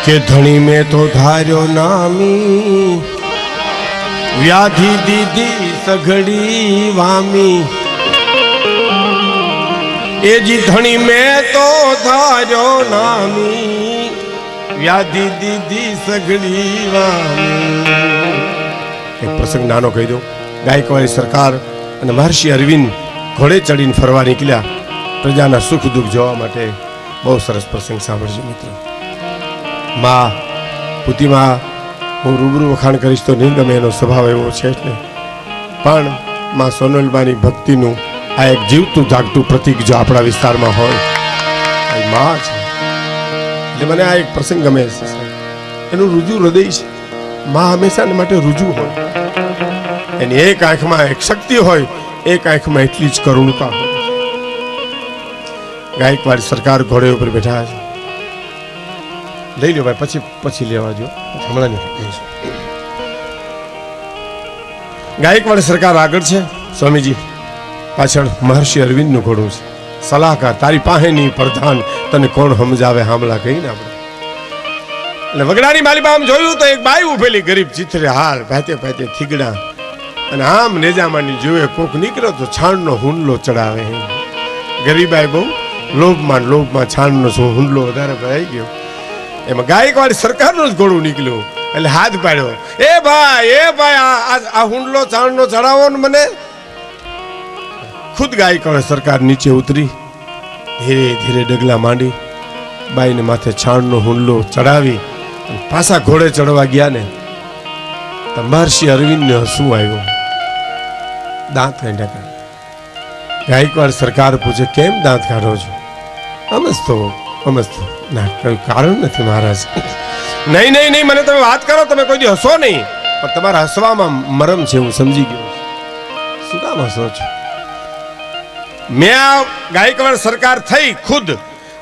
કે ધણી મેં તો ધાર્યો નામી વ્યાધિ દીધી સઘડી વામી એ જી ધણી મેં તો ધાર્યો નામી વ્યાધિ દીધી સઘડી વામી એક પ્રસંગ નાનો કહી દઉં ગાયકવાડી સરકાર અને મહર્ષિ અરવિંદ ઘોડે ચડીને ફરવા નીકળ્યા પ્રજાના સુખ દુઃખ જોવા માટે બહુ સરસ પ્રસંગ સાંભળજો મિત્રો માં પુતિમાં હું રૂબરૂ વખાણ કરીશ તો નહીં ગમે એનો સ્વભાવ એવો છે જ નહીં પણ માં સોનલબાની ભક્તિનું આ એક જીવતું જાગતું પ્રતીક જો આપણા વિસ્તારમાં હોય એ માં છે એટલે મને આ એક પ્રસંગ ગમે છે એનું રુજુ હૃદય છે માં હંમેશા માટે રુજુ હોય એની એક આંખમાં એક શક્તિ હોય એક આંખમાં એટલી જ કરુણતા હોય ગાયકવાડ સરકાર ઘોડે ઉપર બેઠા છે લઈ લો ભાઈ પછી લેવા જો હમણાં નહીં ગાયકવાડ સરકાર આગળ છે સ્વામીજી પાછળ મહર્ષિ અરવિંદનું ઘોડું છે સલાહકાર તારી પાસેની પ્રધાન તને કોણ સમજાવે હામલા કહીને આપણે એટલે વગડાની માલીમાં આમ જોયું તો એક બાઈ ઉભેલી ગરીબ ચિત્રે હાર ભાતે ભાતે થીગડા અને આમ નેજામાની જોવે કોક નીકળ્યો તો છાણનો હુંડલો ચડાવે ગરીબાઈ બહુ લોભમાં છાણનો હુંડલો વધારે ભરાઈ ગયો એમાં ગાયકવાડ સરકારનું જ ઘોડું નીકળ્યું એટલે હાથ પાડ્યો એ ભાઈ આ હુંડલો છાણનો ચડાવો ને મને ખુદ ગાયકવાડ સરકાર નીચે ઉતરી ધીરે ધીરે ડગલા માંડી બાઈને માથે છાણનો હુંડલો ચડાવી પાછા ઘોડે ચડવા ગયા ને તો મહર્ષિ અરવિંદને હસવું આવ્યું દાંત કાઢ્યા ગાયકવાડ સરકાર પૂછે કેમ દાંત કાઢો છો અમસ્તો ના કયું કારણ નથી મહારાજ નહીં મને તમે વાત કરો તમે કોઈ દી હસો નહીં પણ તમારા હસવામાં મરમ છે હું સમજી ગયો શું કામ હસો છો મેં આ ગાયકવાડ સરકાર થઈ ખુદ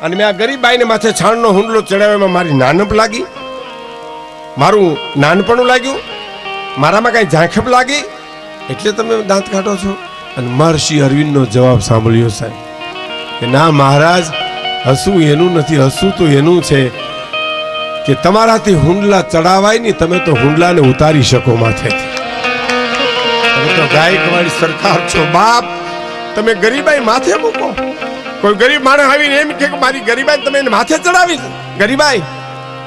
અને મેં આ ગરીબ બાઈને માથે છાણનો હુંડલો ચડાવવામાં મારી નાનપ લાગી મારું નાનપણું લાગ્યું મારામાં કઈ ઝાંખપ લાગી એટલે તમે દાંત કાઢો છો અને મહર્ષિ અરવિંદનો જવાબ સાંભળ્યો સાહેબ કે ના મહારાજ હસવું એનું નથી હસવું તો એનું છે કે તમારાથી હુંડલા ચડાવાય નહીં તમે તો હુંડલાને ઉતારી શકો માથેથી તમે તો ગાયકવાડી સરકાર છો બાપ તમે ગરીબાઈ માથે મૂકો કોઈ ગરીબ માણસ આવીને એમ કે મારી ગરીબાઈ તમે એને માથે ચડાવી ગરીબાઈ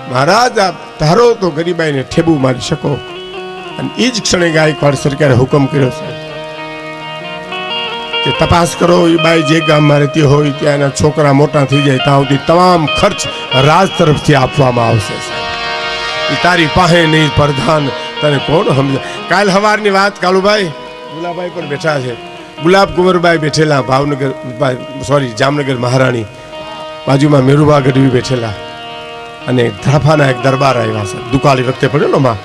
મહારાજ આપ ધારો તો ગરીબાઈને ઠેબુ મારી શકો અને એ જ ક્ષણે ગાયકવાડ સરકારે હુકમ કર્યો છે કે તપાસ કરો એ બાઈ જે ગામમાં રહેતી હોય ત્યાં એના છોકરા મોટા થઈ જાય ત્યાં સુધી તમામ ખર્ચ રાજ તરફથી આપવામાં આવશે એ તારી પાસે નહીં પ્રધાન તને કોણ સમજે કાલ સવારની વાત કાલુભાઈ ગુલાબાઈ પણ બેઠા છે ગુલાબ કુંવરબાઈ બેઠેલા ભાવનગર જામનગર મહારાણી બાજુમાં મેરુબા ગઢવી બેઠેલા અને ધ્રાફાના એક દરબાર આવ્યા છે દુકાળી વખતે પડ્યો માં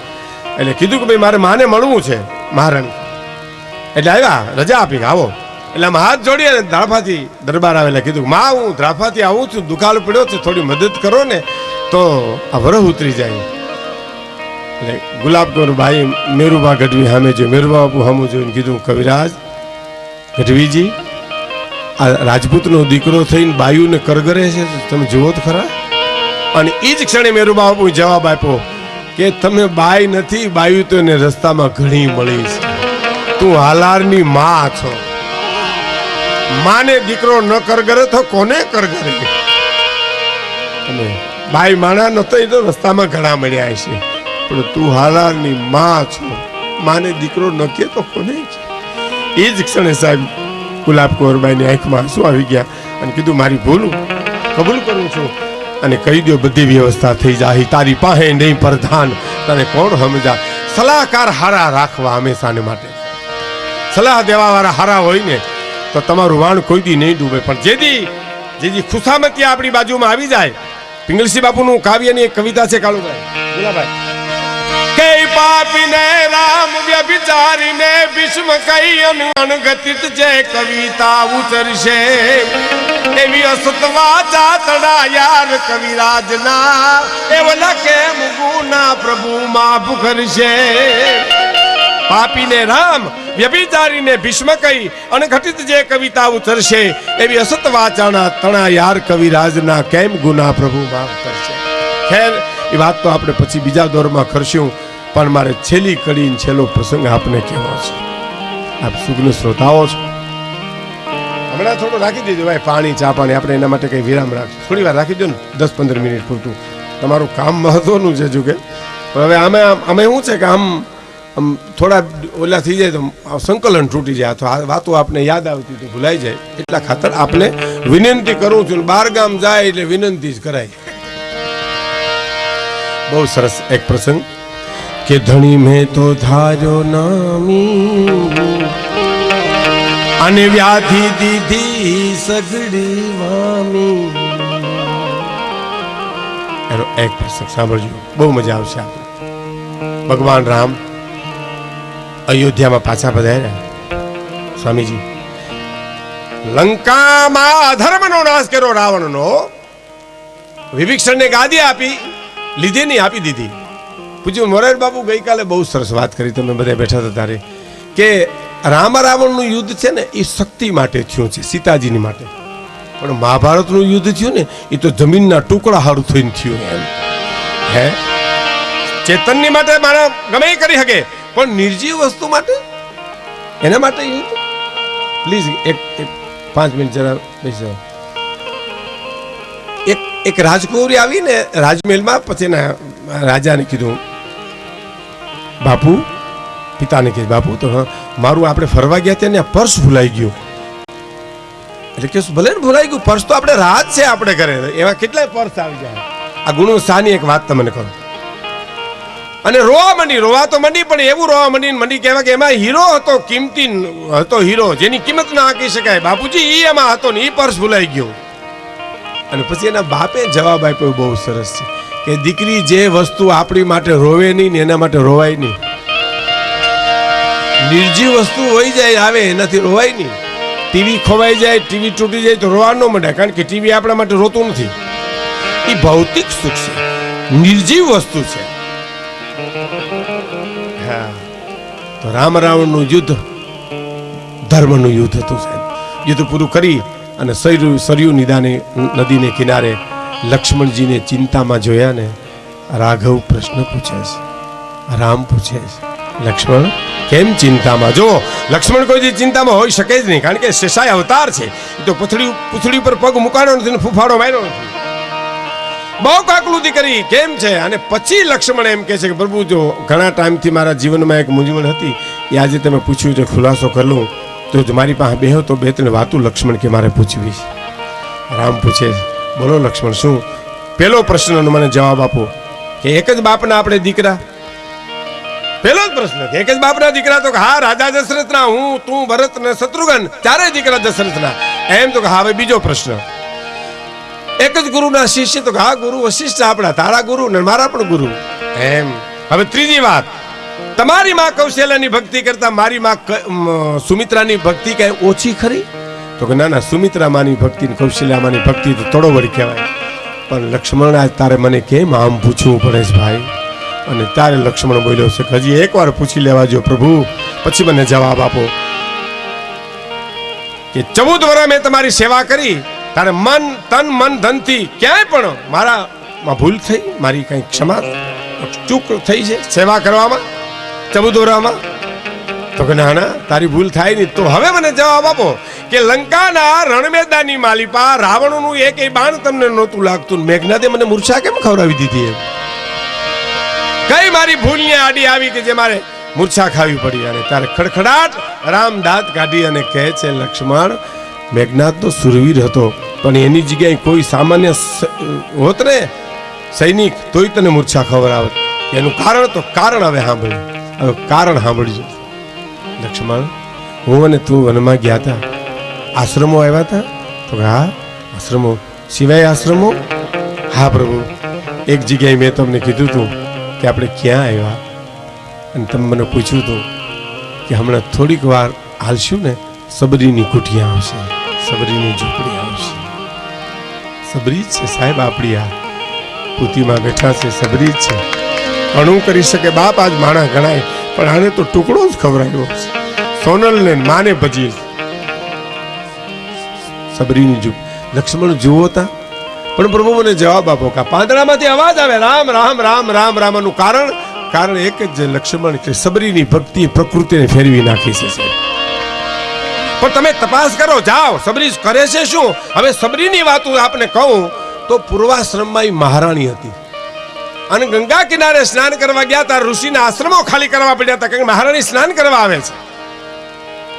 એટલે કીધું કે ભાઈ મારે માને મળવું છે મહારાણી એટલે આવ્યા રજા આપી આવો એટલે આમ હાથ જોડી અને ધ્રાફાથી દરબાર આવેલા કીધું માં હું ધ્રાફાથી આવું છું દુકાળ પડ્યો છે થોડી મદદ કરો ને તો આ વરહ ઉતરી જાય એટલે ગુલાબ કુંવરબાઈ મેરુબા ગઢવી સામે જો મેરુબા બાપુ સામું જોઈને કીધું કવિરાજ ગઢવીજી આ રાજપૂતનો દીકરો થઈને બાયુને કરગરે છે તમે જુઓ તો ખરા અને એ જ ક્ષણે મેરુબા બાપુ જવાબ આપ્યો કે તમે બાઈ નથી બાયુ તો એને રસ્તામાં ઘણી મળી છે તું હાલારની માં છો માને દીકરો ન કરગરે તો કોને કરગરે અને બાઈ માણા નતો એ તો રસ્તામાં ઘણા મળ્યા છે પણ તું હાલારની માં છો માને દીકરો ન કે તો કોને એ જ ક્ષણે સાહેબ ગુલાબ કુંવરબાઈની આંખમાં આંસુ આવી ગયા અને કીધું મારી ભૂલ કબૂલ કરું છું અને કહી દો બધી વ્યવસ્થા થઈ જાય તારી પાસે નહીં પ્રધાન તને કોણ સમજા સલાહકાર હારા રાખવા હંમેશાને માટે સલાહ દેવાવાળા હારા હોય ને તો તમારું વાણ કોઈ દી નહીં ડૂબે. પણ જેદી ખુશામતી આપણી બાજુમાં આવી જાય. પિંગલસિંહ બાપુનું કાવ્યની એક કવિતા છે કાળુભાઈ ગુલાભાઈ કે પાપીને રામ વ્યભિચારીને ભીષ્મ કઈ અનગતિત જે કવિતા ઉતરશે એવી અસત વાચા તડા યાર કવિરાજના એવલા કેમ ગુના પ્રભુ માફ કરશે. પાપીને રામ વ્યભિચારીને ભીષ્મ કઈ અનઘટિત જે કવિતા ઉતરશે એવી અસત વાચાના તણા યાર કવિરાજના કેમ ગુના પ્રભુ માફ કરશે. ખેર એ વાત તો આપણે પછી બીજા દોરમાં કરશું. પણ મારે છેલ્લી કડી છેલ્લો પ્રસંગ આપને કહેવો છે. આપ સુગ્ન શ્રોતાઓ છો. હમણાં થોડું રાખી દેજો ભાઈ, પાણી ચા પાણી આપણે એના માટે કઈ વિરામ રાખશું. થોડી વાર રાખી દો ને, 10-15 મિનિટ પૂરતું. તમારું કામ મહત્વનું છે જો કે. પણ હવે અમે શું છે કે આમ થોડા ઓલા થઈ જાય તો સંકલન તૂટી જાય, તો આ વાતો આપને યાદ આવતી તો ભૂલાઈ જાય. એટલા ખાતર આપને વિનંતી કરું છું. બાર ગામ જાય એટલે વિનંતી જ કરાય. બહુ સરસ એક પ્રસંગ કે ધણી મેં તો ધાર્યો નામી અને વ્યાધિ દીધી સગડી વામી. એનો એક પ્રસંગ સાંભળજો, બહુ મજા આવશે આપણે. ભગવાન રામ અયોધ્યામાં પાછા પધાર્યા. સ્વામીજી લંકામાં અધર્મનો નાશ કર્યો રાવણનો. વિભીષણને ગાદી આપી, લીધી નહીં, આપી દીધી. પૂજ્ય મોરારી બાપુ ગઈકાલે બહુ સરસ વાત કરી, તમે બધા બેઠા હતા ત્યારે, કે રામ રાવણનું યુદ્ધ છે ને એ શક્તિ માટે થયું છે, સીતાજીની માટે. પણ મહાભારતનું યુદ્ધ થયું ને એ તો જમીનના ટુકડા હારું થઈને થયું. એમ હે ચેતનની માટે મારા ગમે એ કરી શકે, પણ નિર્જીવ વસ્તુ માટે એના માટે યુદ્ધ. પ્લીઝ એક 5 મિનિટ જરા બેસી જાઓ. એક રાજકુમારી આવીને રાજમહેલમાં, પછી એના રાજાને કીધું, બાપુ, પિતાને કીધું, બાપુ તો મારું આપણે ફરવા ગયા ત્યાં પર્સ ભૂલાઈ ગયું. એટલે કે ભલે ને ભૂલાઈ ગયું, પર્સ તો આપણે રાત છે આપણે ઘરે, એવા કેટલાય પર્સ આવી જાય. આ ગુણો સાની એક વાત તમને કહું. અને રોવા તો મંડી, પણ એવું રોવા મંડી કહેવાય કે એમાં હીરો હતો, કિંમતી હતો હીરો, જેની કિંમત ના આંકી શકાય. બાપુજી ઈ એમાં હતો ને ઈ પર્સ ભૂલાઈ ગયો. અને પછી એના બાપે જવાબ આપ્યો, બહુ સરસ છે, કે દીકરી જે વસ્તુ આપણી માટે રોવે નહીં ને એના માટે રોવાય નહીં. નિર્જીવ વસ્તુ હોઈ જાય આવે એનાથી રોવાય નહીં. ટીવી ખોવાઈ જાય, ટીવી તૂટી જાય તો રોવા ન માંડે, કારણ કે ટીવી આપણા માટે રોતું નથી. એ ભૌતિક સુખ છે, નિર્જીવ વસ્તુ છે. હા, તો રામ રાવણનું યુદ્ધ ધર્મનું યુદ્ધ હતું સાહેબ. યુદ્ધ પૂરું કરી અને સરયુ નદીને કિનારે લક્ષ્મણજીને ચિંતામાં જોયા ને રાઘવ પ્રશ્ન પૂછે છે, રામ પૂછે છે, લક્ષ્મણ કેમ ચિંતામાં? જો લક્ષ્મણ કોઈ ચિંતામાં હોઈ શકે જ નહીં, કારણ કે શેષાય અવતાર છે. એ તો પૂંછડી પર પગ મુકાણો નથી, ફૂફાડો માર્યો નથી. બહુ કાકલુદી કરી, કેમ છે? અને પછી લક્ષ્મણ એમ કહે છે કે પ્રભુ, જો ઘણા ટાઈમથી મારા જીવનમાં એક મૂંઝવણ હતી, એ આજે તમે પૂછ્યું છે, ખુલાસો કરી લઉં તો મારી પાસે બેહો તો 2-3 વાતો લક્ષ્મણ કે મારે પૂછવી છે. રામ પૂછે, બોલો લક્ષ્મણ, શું? પહેલો પ્રશ્નનો મને જવાબ આપો કે એક જ બાપના આપણે દીકરા? પહેલો જ પ્રશ્ન કે એક જ બાપના દીકરા? તો હા, રાજા દશરથના, હું, તું, ભરત ને શત્રુઘ્ન, ચારે દીકરા દશરથના. એમ તો હા. હવે બીજો પ્રશ્ન, એક જ ગુરુના શિષ્ય? તો હા, ગુરુ વશિષ્ઠ આપણા, તારા ગુરુ ને મારા પણ ગુરુ. એમ. હવે ત્રીજી વાત, તમારી માં કૌશલ્યાની ભક્તિ કરતા મારી માં સુમિત્રાની ભક્તિ કઈ ઓછી ખરી? તો કે ના ના, સુમિત્રા માની ભક્તિ ને કૌશલ્યા માની ભક્તિ તો તોડોવડી કહેવાય. પણ લક્ષ્મણ, આજ તારે મને કેમ આમ પૂછવું પડે છે ભાઈ? અને તારે લક્ષ્મણ બોલ્યો છે કે હજી એકવાર પૂછી લેવા જો પ્રભુ, પછી મને જવાબ આપો. કે 14 વર્ષ મેં તમારી સેવા કરી, તારે મન, તન, મન, ધનથી ક્યાંય પણ મારામાં ભૂલ થઈ, મારી કઈ ક્ષમા ચૂક થઈ છે સેવા કરવામાં 14 વર્ષમાં? તો કે ના ના, તારી ભૂલ થાય નહીં. તો હવે મને જવાબ આપો કે લંકાના રણમેદાની માલિપા રાવણનું એક બાણ તમને નહોતું લાગતું, મેઘનાદે મને મૂર્છા કેમ ખવડાવી દીધી? એમ કઈ મારી ભૂલને આડી આવી કે જે મારે મૂર્છા ખાવી પડી? અને તારે ખડખડાટ રામ દાંત કાઢી અને કહે છે, લક્ષ્મણ, મેઘનાદ તો સુરવીર હતો, પણ એની જગ્યાએ કોઈ સામાન્ય હોત ને સૈનિક, તોય તને મૂર્છા ખવડાવત. એનું કારણ તો કારણ હવે સાંભળ્યું. હવે કારણ સાંભળજો લક્ષ્મણ. હું અને તું વનમાં ગયા હતા, આશ્રમો આવ્યા હતા? તો હા, આશ્રમો સિવાય આશ્રમો? હા પ્રભુ, એક જગ્યાએ મેં તમને કીધું હતું કે આપણે ક્યાં આવ્યા, અને તમે મને પૂછ્યું હતું કે હમણાં થોડીક વાર હાલશું ને સબરીની કુટિયા આવશે, સબરીની ઝૂંપડી આવશે. સબરી જ છે સાહેબ, આપણી આ પૂતીમાં બેઠા છે, સબરી જ છે. ઘણું કરી શકે બાપ, આજ માણા ગણાય, પણ આને તો ટુકડો જ ખવડાવ્યો છે, સોનલને માને ભજી. સબરીની લક્ષ્મણ જુઓ તા, પણ પ્રભુ મને જવાબ આપો કે પાંદડામાંથી અવાજ આવે રામ રામ રામ રામ રામનું કારણ એક જ, લક્ષ્મણ કે સબરીની ભક્તિ પ્રકૃતિને ફેરવી નાખી છે. પણ તમે તપાસ કરો, જાઓ સબરી કરે છે શું. હવે સબરીની વાત આપને કહું તો પૂર્વાશ્રમમાં એ મહારાણી હતી, અને ગંગા કિનારે સ્નાન કરવા ગયા હતા. ઋષિના આશ્રમો ખાલી કરવા પડ્યા હતા, કારણ કે મહારાણી સ્નાન કરવા આવે છે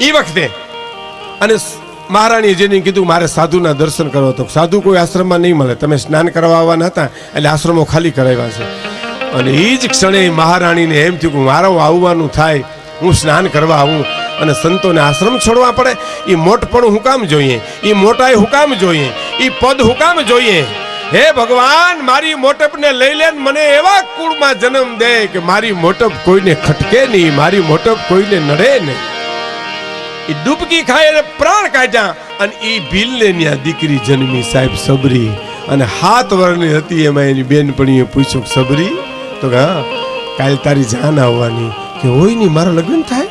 એ વખતે. અને મહારાણીએ જેને કીધું મારે સાધુના દર્શન કરવા, તો સાધુ કોઈ આશ્રમમાં નહીં મળે, તમે સ્નાન કરવા આવવાના હતા એટલે આશ્રમો ખાલી કરાવ્યા છે. અને એ જ ક્ષણે મહારાણીને એમ થયું કે મારું આવવાનું થાય, હું સ્નાન કરવા આવું અને સંતોને આશ્રમ છોડવા પડે. એ મોટપણું હું કામ જોઈએ, એ મોટાઈ હું કામ જોઈએ, એ પદ હું કામ જોઈએ? હે ભગવાન, મારી મોટપને લઈ લે, મને એવા કુળમાં જન્મ દે કે મારી મોટપ કોઈને ખટકે નહીં, મારી મોટપ કોઈને નડે નહીં. એ ડૂબકી ખાય અને પ્રાણ કાઢ્યા, અને એ ભીલને ત્યાં દીકરી જન્મી સાહેબ, સબરી. અને 7 વર્ષની હતી. એમાં એની બેનપણીએ પૂછ્યું, સબરી? તો હા, કાલ તારી જાન આવવાની. કે હોય નહીં, મારા લગ્ન થાય?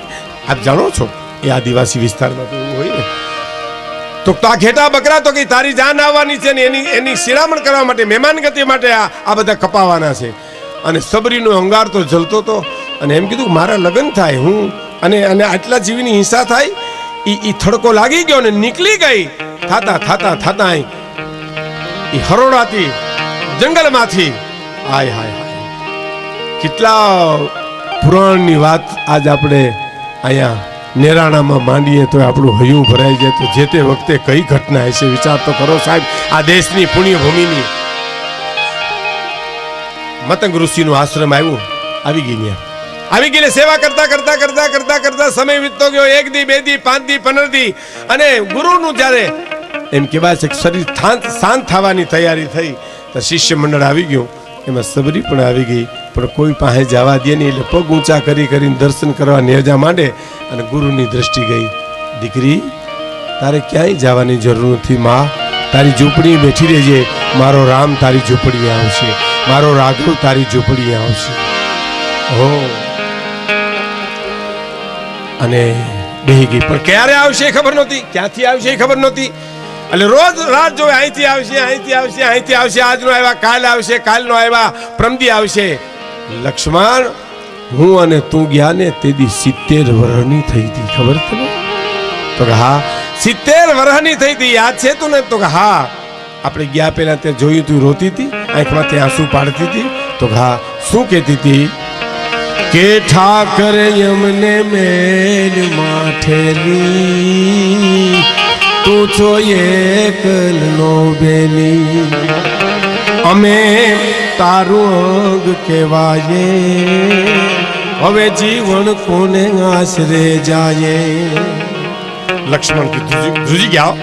આપ જાણો છો એ આદિવાસી વિસ્તારમાં તો એવું હોય ને. તો આ ઘેટા બકરા તો કે તારી જાન આવવાની છે ને એની શિરામણ કરવા માટે, મહેમાન ગતિ માટે આ બધા કપાવાના છે. અને સબરીનો અંગાર તો જલતો હતો, અને એમ કીધું મારા લગ્ન થાય, હું અને આટલા જીવની હિંસા થાય. એ થડકો લાગી ગયો ને નીકળી ગઈ. થાતા એ હરોડાથી જંગલમાંથી. હાય હાય હાય, કેટલા પુરાણની વાત આજ આપણે અહીંયા નેરાણામાં માંડીએ તો આપણું હૈયું ભરાઈ જાય. તો જે તે વખતે કઈ ઘટના હશે વિચાર તો કરો સાહેબ. આ દેશની પુણ્યભૂમિની મતંગ ઋષિનું આશ્રમ આવી ગઈ સેવા કરતા સમય વીતતો ગયો. 1 દી 2 દી 5 દી 15 દી, અને ગુરુનું જ્યારે એમ કહેવાય છે કે શરીર શાંત થવાની તૈયારી થઈ, તો શિષ્ય મંડળ આવી ગયું. એમાં સબરી પણ આવી ગઈ, પણ કોઈ પાસે જવા દે નહીં. એટલે પગ ઊંચા કરીને દર્શન કરવા નેજા માંડે, અને ગુરુની દ્રષ્ટિ ગઈ. દીકરી, તારે ક્યાંય જવાની જરૂર નથી. માં, તારી ઝૂંપડી બેઠી રહેજે. મારો રામ તારી ઝૂંપડી આવશે, મારો રાઘવ તારી ઝૂંપડી આવશે. હો, અને બેહી ગઈ. પણ ક્યારે આવશે ખબર નહોતી, ક્યાંથી આવશે ખબર નહોતી. એટલે રોજ રાત જોવે, અહીંથી આવશે, અહીંથી આવશે, અહીંથી આવશે. આજનો આવ્યા, કાલ આવશે, કાલનો આવ્યા, પ્રમદી આવશે. લક્ષ્મણ, હું અને તું ગયા ને તે દી 70 વર્ષની થઈ હતી, ખબર તને? તો કે હા, 70 વર્ષની થઈ હતી, યાદ છે તું ને? તો કે હા, આપણે ગયા પહેલા તે જોયું, તું રોતી હતી, આંખમાંથી આંસુ પાડતી હતી. તો કે હા, શું કહેતી હતી? કે ઠાકર યમને મેલ માઠેલી, તું છો એકલનો બેલી, અમે તારું અંગ કહેવાય, હવે જીવન કોને આશરે જાય. લક્ષ્મણ ધ્રુજી ગયા.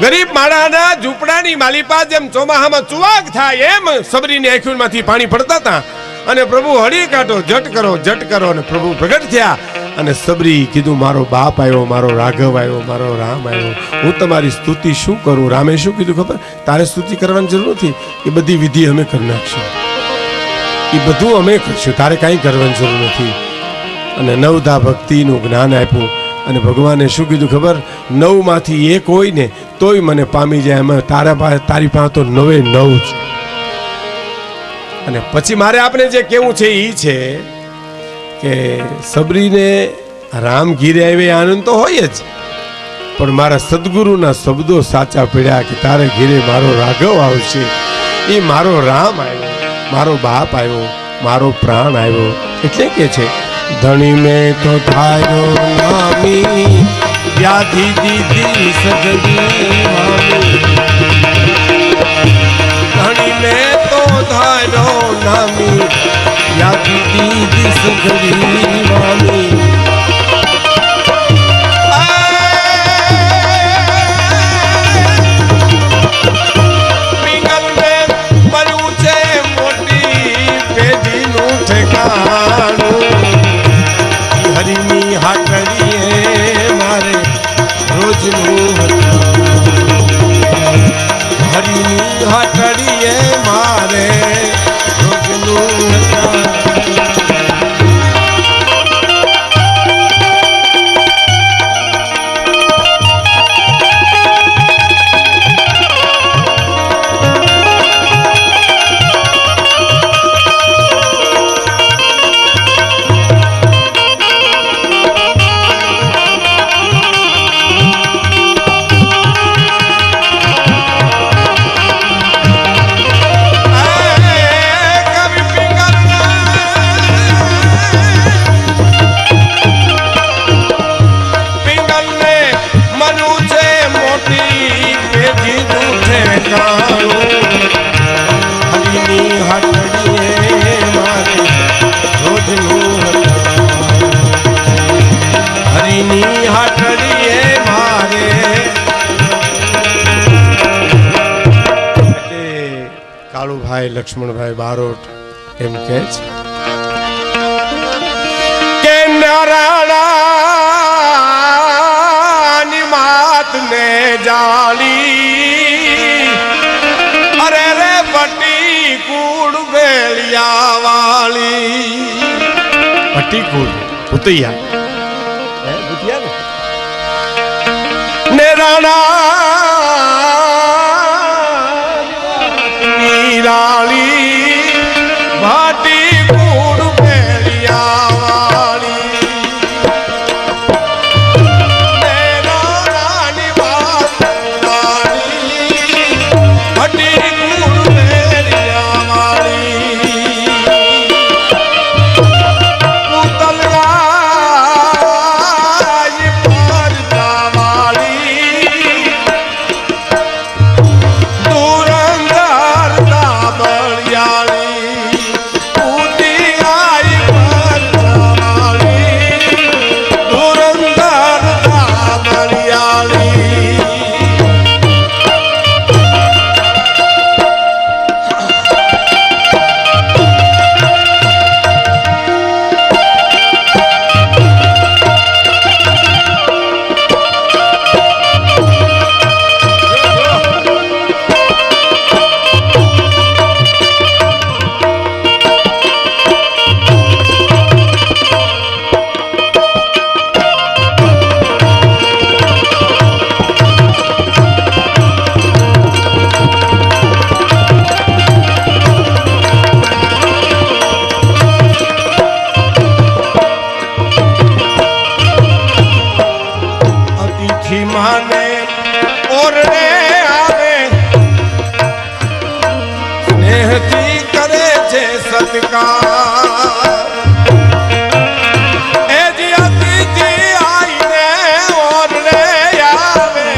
ગરીબ માણાના ઝૂંપડાની માલિપા જેમ ચોમાહામાં ચુવાક થાય એમ સબરીની આંખોમાંથી પાણી પડતા હતા. અને પ્રભુ હળી કાઢો, જટ કરો, અને પ્રભુ પ્રગટ થયા. અને સબરી કીધું, મારો બાપ આવ્યો, મારો રાઘવ આવ્યો, મારો રામ આવ્યો, હું તમારી સ્તુતિ શું કરું? રામે શું કીધું ખબર? તારે સ્તુતિ કરવાની જરૂર નથી, એ બધી વિધિ અમે કરી નાખશું, એ બધું અમે કરશું, તારે કાંઈ કરવાની જરૂર નથી. અને 9 ભક્તિનું જ્ઞાન આપ્યું. અને ભગવાને શું કીધું ખબર? 9 માંથી 1 હોય ને તોય મને પામી જાય. એમાં તારી પાસે તો 9 છે. અને પછી મારે આપણે જે કેવું છે એ છે કે સબરીને રામ ઘીરે આવે આનંદ તો હોય જ, પણ મારા સદગુરુના શબ્દો સાચા પડ્યા કે તારે ઘીરે મારો રાઘવ આવશે, એ મારો રામ આવ્યો, મારો બાપ આવ્યો, મારો પ્રાણ આવ્યો. એટલે કે છે, ધણી મેં તો થાયો નામી, વ્યાધિ દીધી સગડી મામી, ધણી મેં તો થાયો નામી, વ્યાધિ દીધી સગડી મામી, હાટડીએ મારે કાળુભાઈ લક્ષ્મણભાઈ બારોટ એમ કહે છે કે નારાયણની માત ને જાળી અરે રે પટી કુડ બેલિયા વાળી પટી કુડ ભૂતિયા ને રાણી ભાટી કુડ બેલિયા વાળી ને રાણી ભાટી કુડ બેલિયા વાળી પુતલરાજ પરદા વાળી ધુરંધર દાબળિયાળી ઉદિયાઈ પરદા વાળી ધુરંધર દાબળિયાળી અતિથિ માને ઓરડે આવે સ્નેહથી કરે છે સત્કાર એ જે અતિથિ આઈને ઓરડે આવે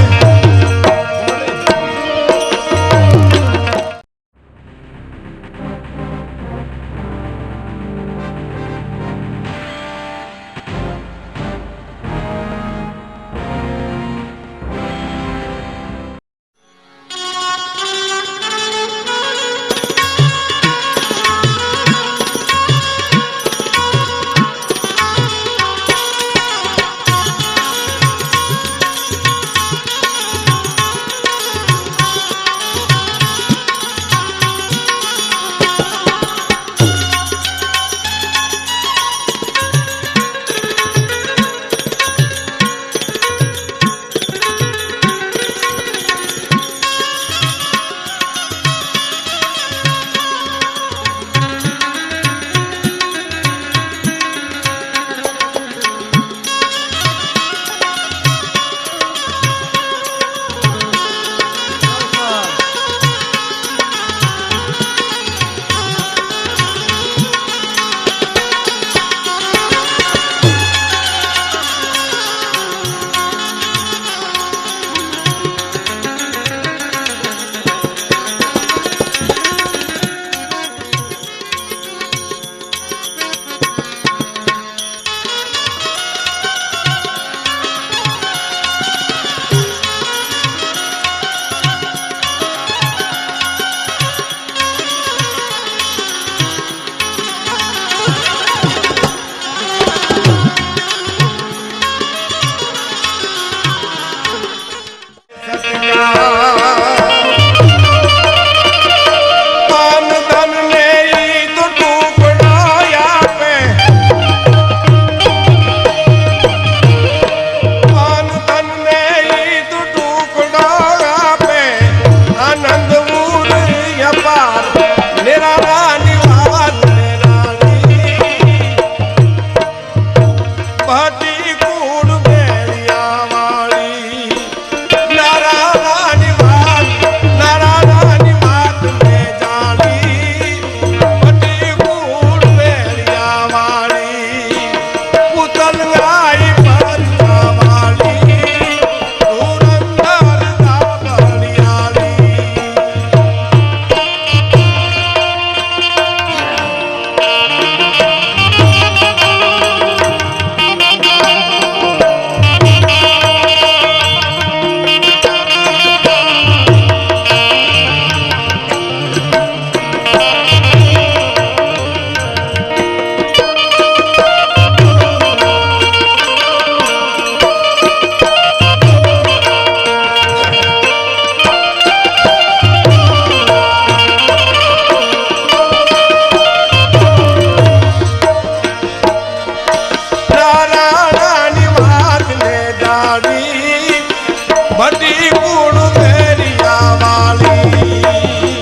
ભટી કુળ મેરિયા વાળી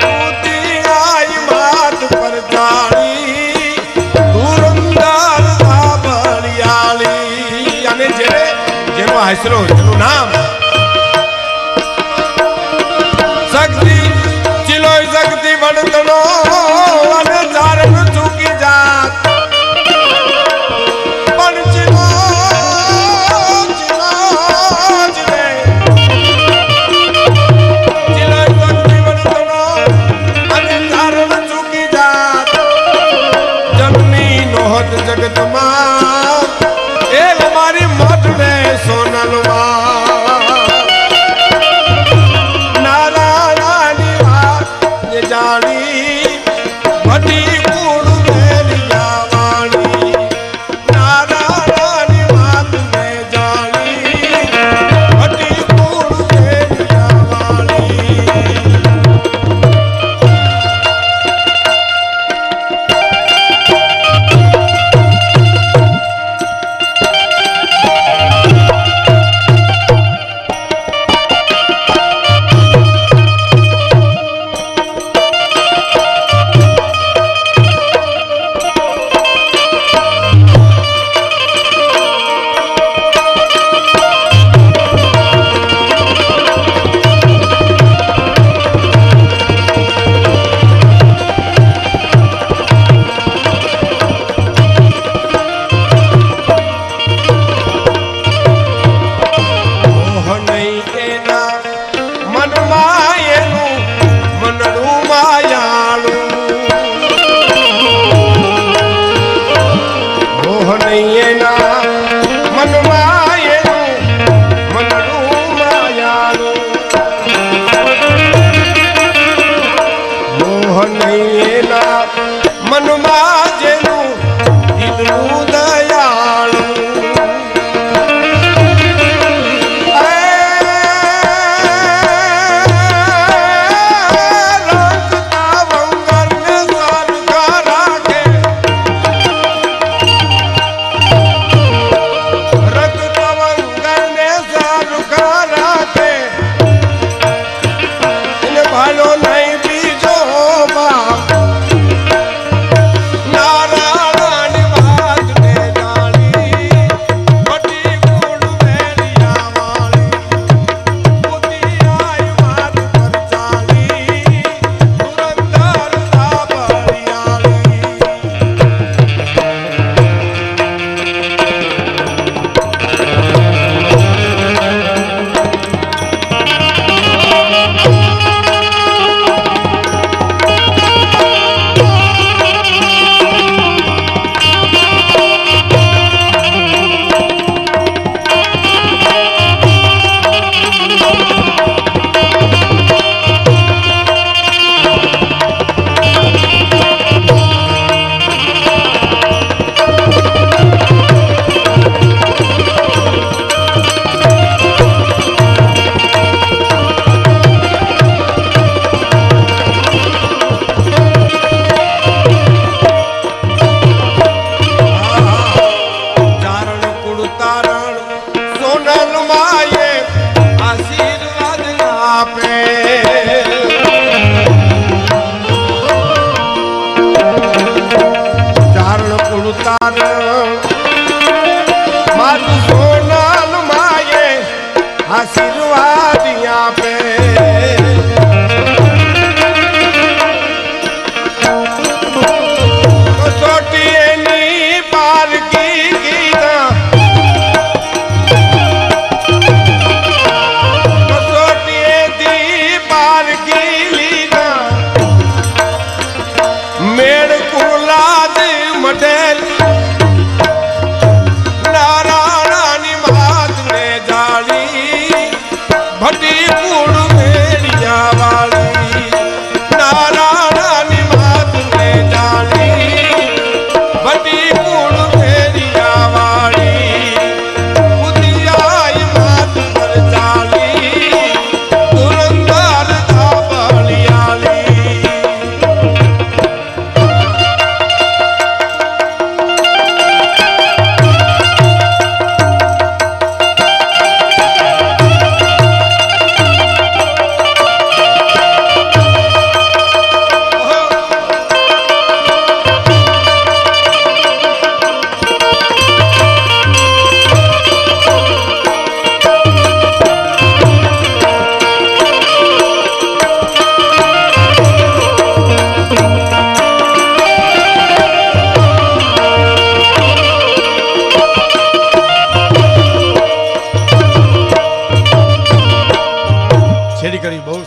ઊતી આઈ માત પર ચાળી ધુરંધાર સાબળિયાળી અને જેનો આશરો જેનું નામ શક્તિ ચિલોય શક્તિ વડતણો અને ચારણ ચૂકી જાત પણ ચિલો જગતમાં એ અમારી મઠ ને સોનલમાં નારાયણની વાત જાણી ભટી કુળ મેરિયા વાણી નારાયણની વાત ને જાણી ભટી કુળ મેરિયા વાણી મનમાં જેનું દિલનું દયાળું રંગતા વંગરને સરખા રાખે રંગતા વંગરને સરખા રાખે એને ભાલો નહીં બીજો બાપ आशीर्वाद यहाँ पे कसोटी नहीं पार की गीता कसोटी दी पार की लीना मेड़ कुलाद मटेल ભટી કુળ મેરિયા વાળી નારાયણની માત ને જાણી ભટી કુળ મેરિયા વાળી ઉદિયાઈ માત પર ચાલી ધુરંધાર સાબળિયાળી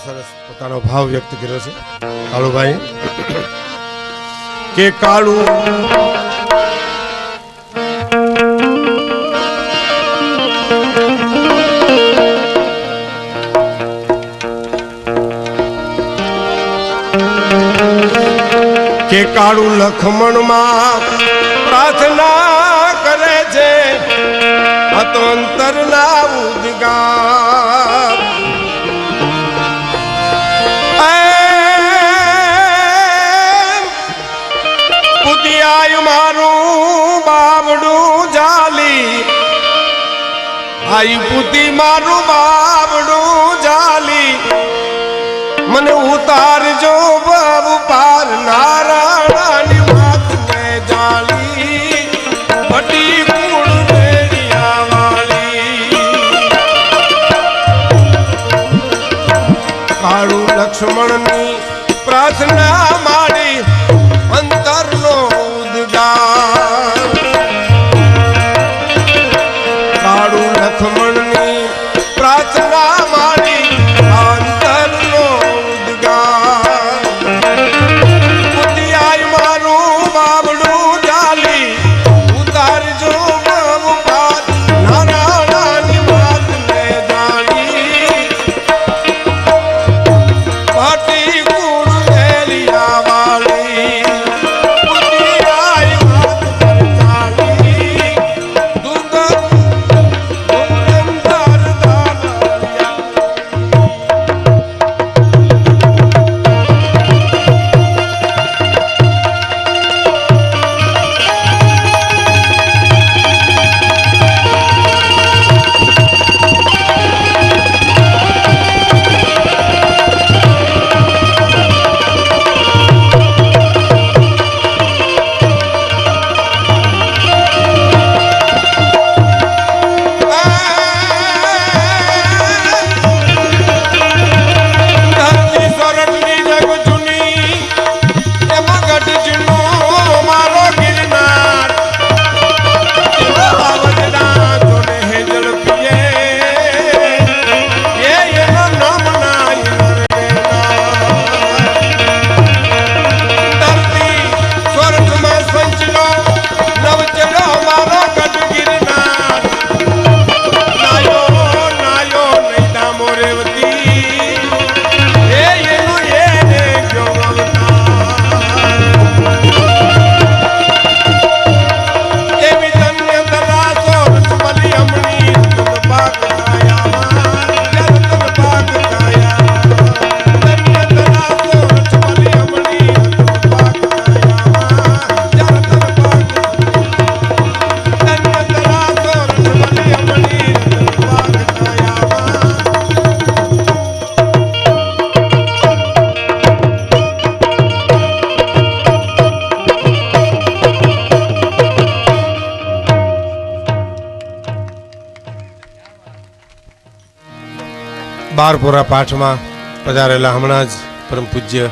સરસ પોતાનો ભાવ વ્યક્ત કર્યો છે કાળુભાઈ કે કાળું કે કાળું લખમણમાં પ્રાર્થના કરે છે અતો અંતરના ઉદ્ગાર પુતિયાયું મારું બાબડું જાલી આઈ પુતી મારું બાબડું જાલી મને ઉતારજો બાબુ પાર નારાયણની વાત ને જાલી ભટી કુળ વેડિયા વાળી કાળું લક્ષ્મણની પ્રાર્થના માડી અંતરનો ઉદ્ગાર કાળું લક્ષ્મણની પ્રાર્થના માડી અંતરનો ઉદ્ગાર પુતિયાય મારું બાબડું જાલી ઉતારજો બાબુ પાર નારાયણની વાત ને જાણી ભટી કુળ વેલિયા વાળી પુતિયાય વાત પર જાલી દુર્ગમ બારપુરા પાઠમાં પધારેલા હમણાં જ પરમ પૂજ્ય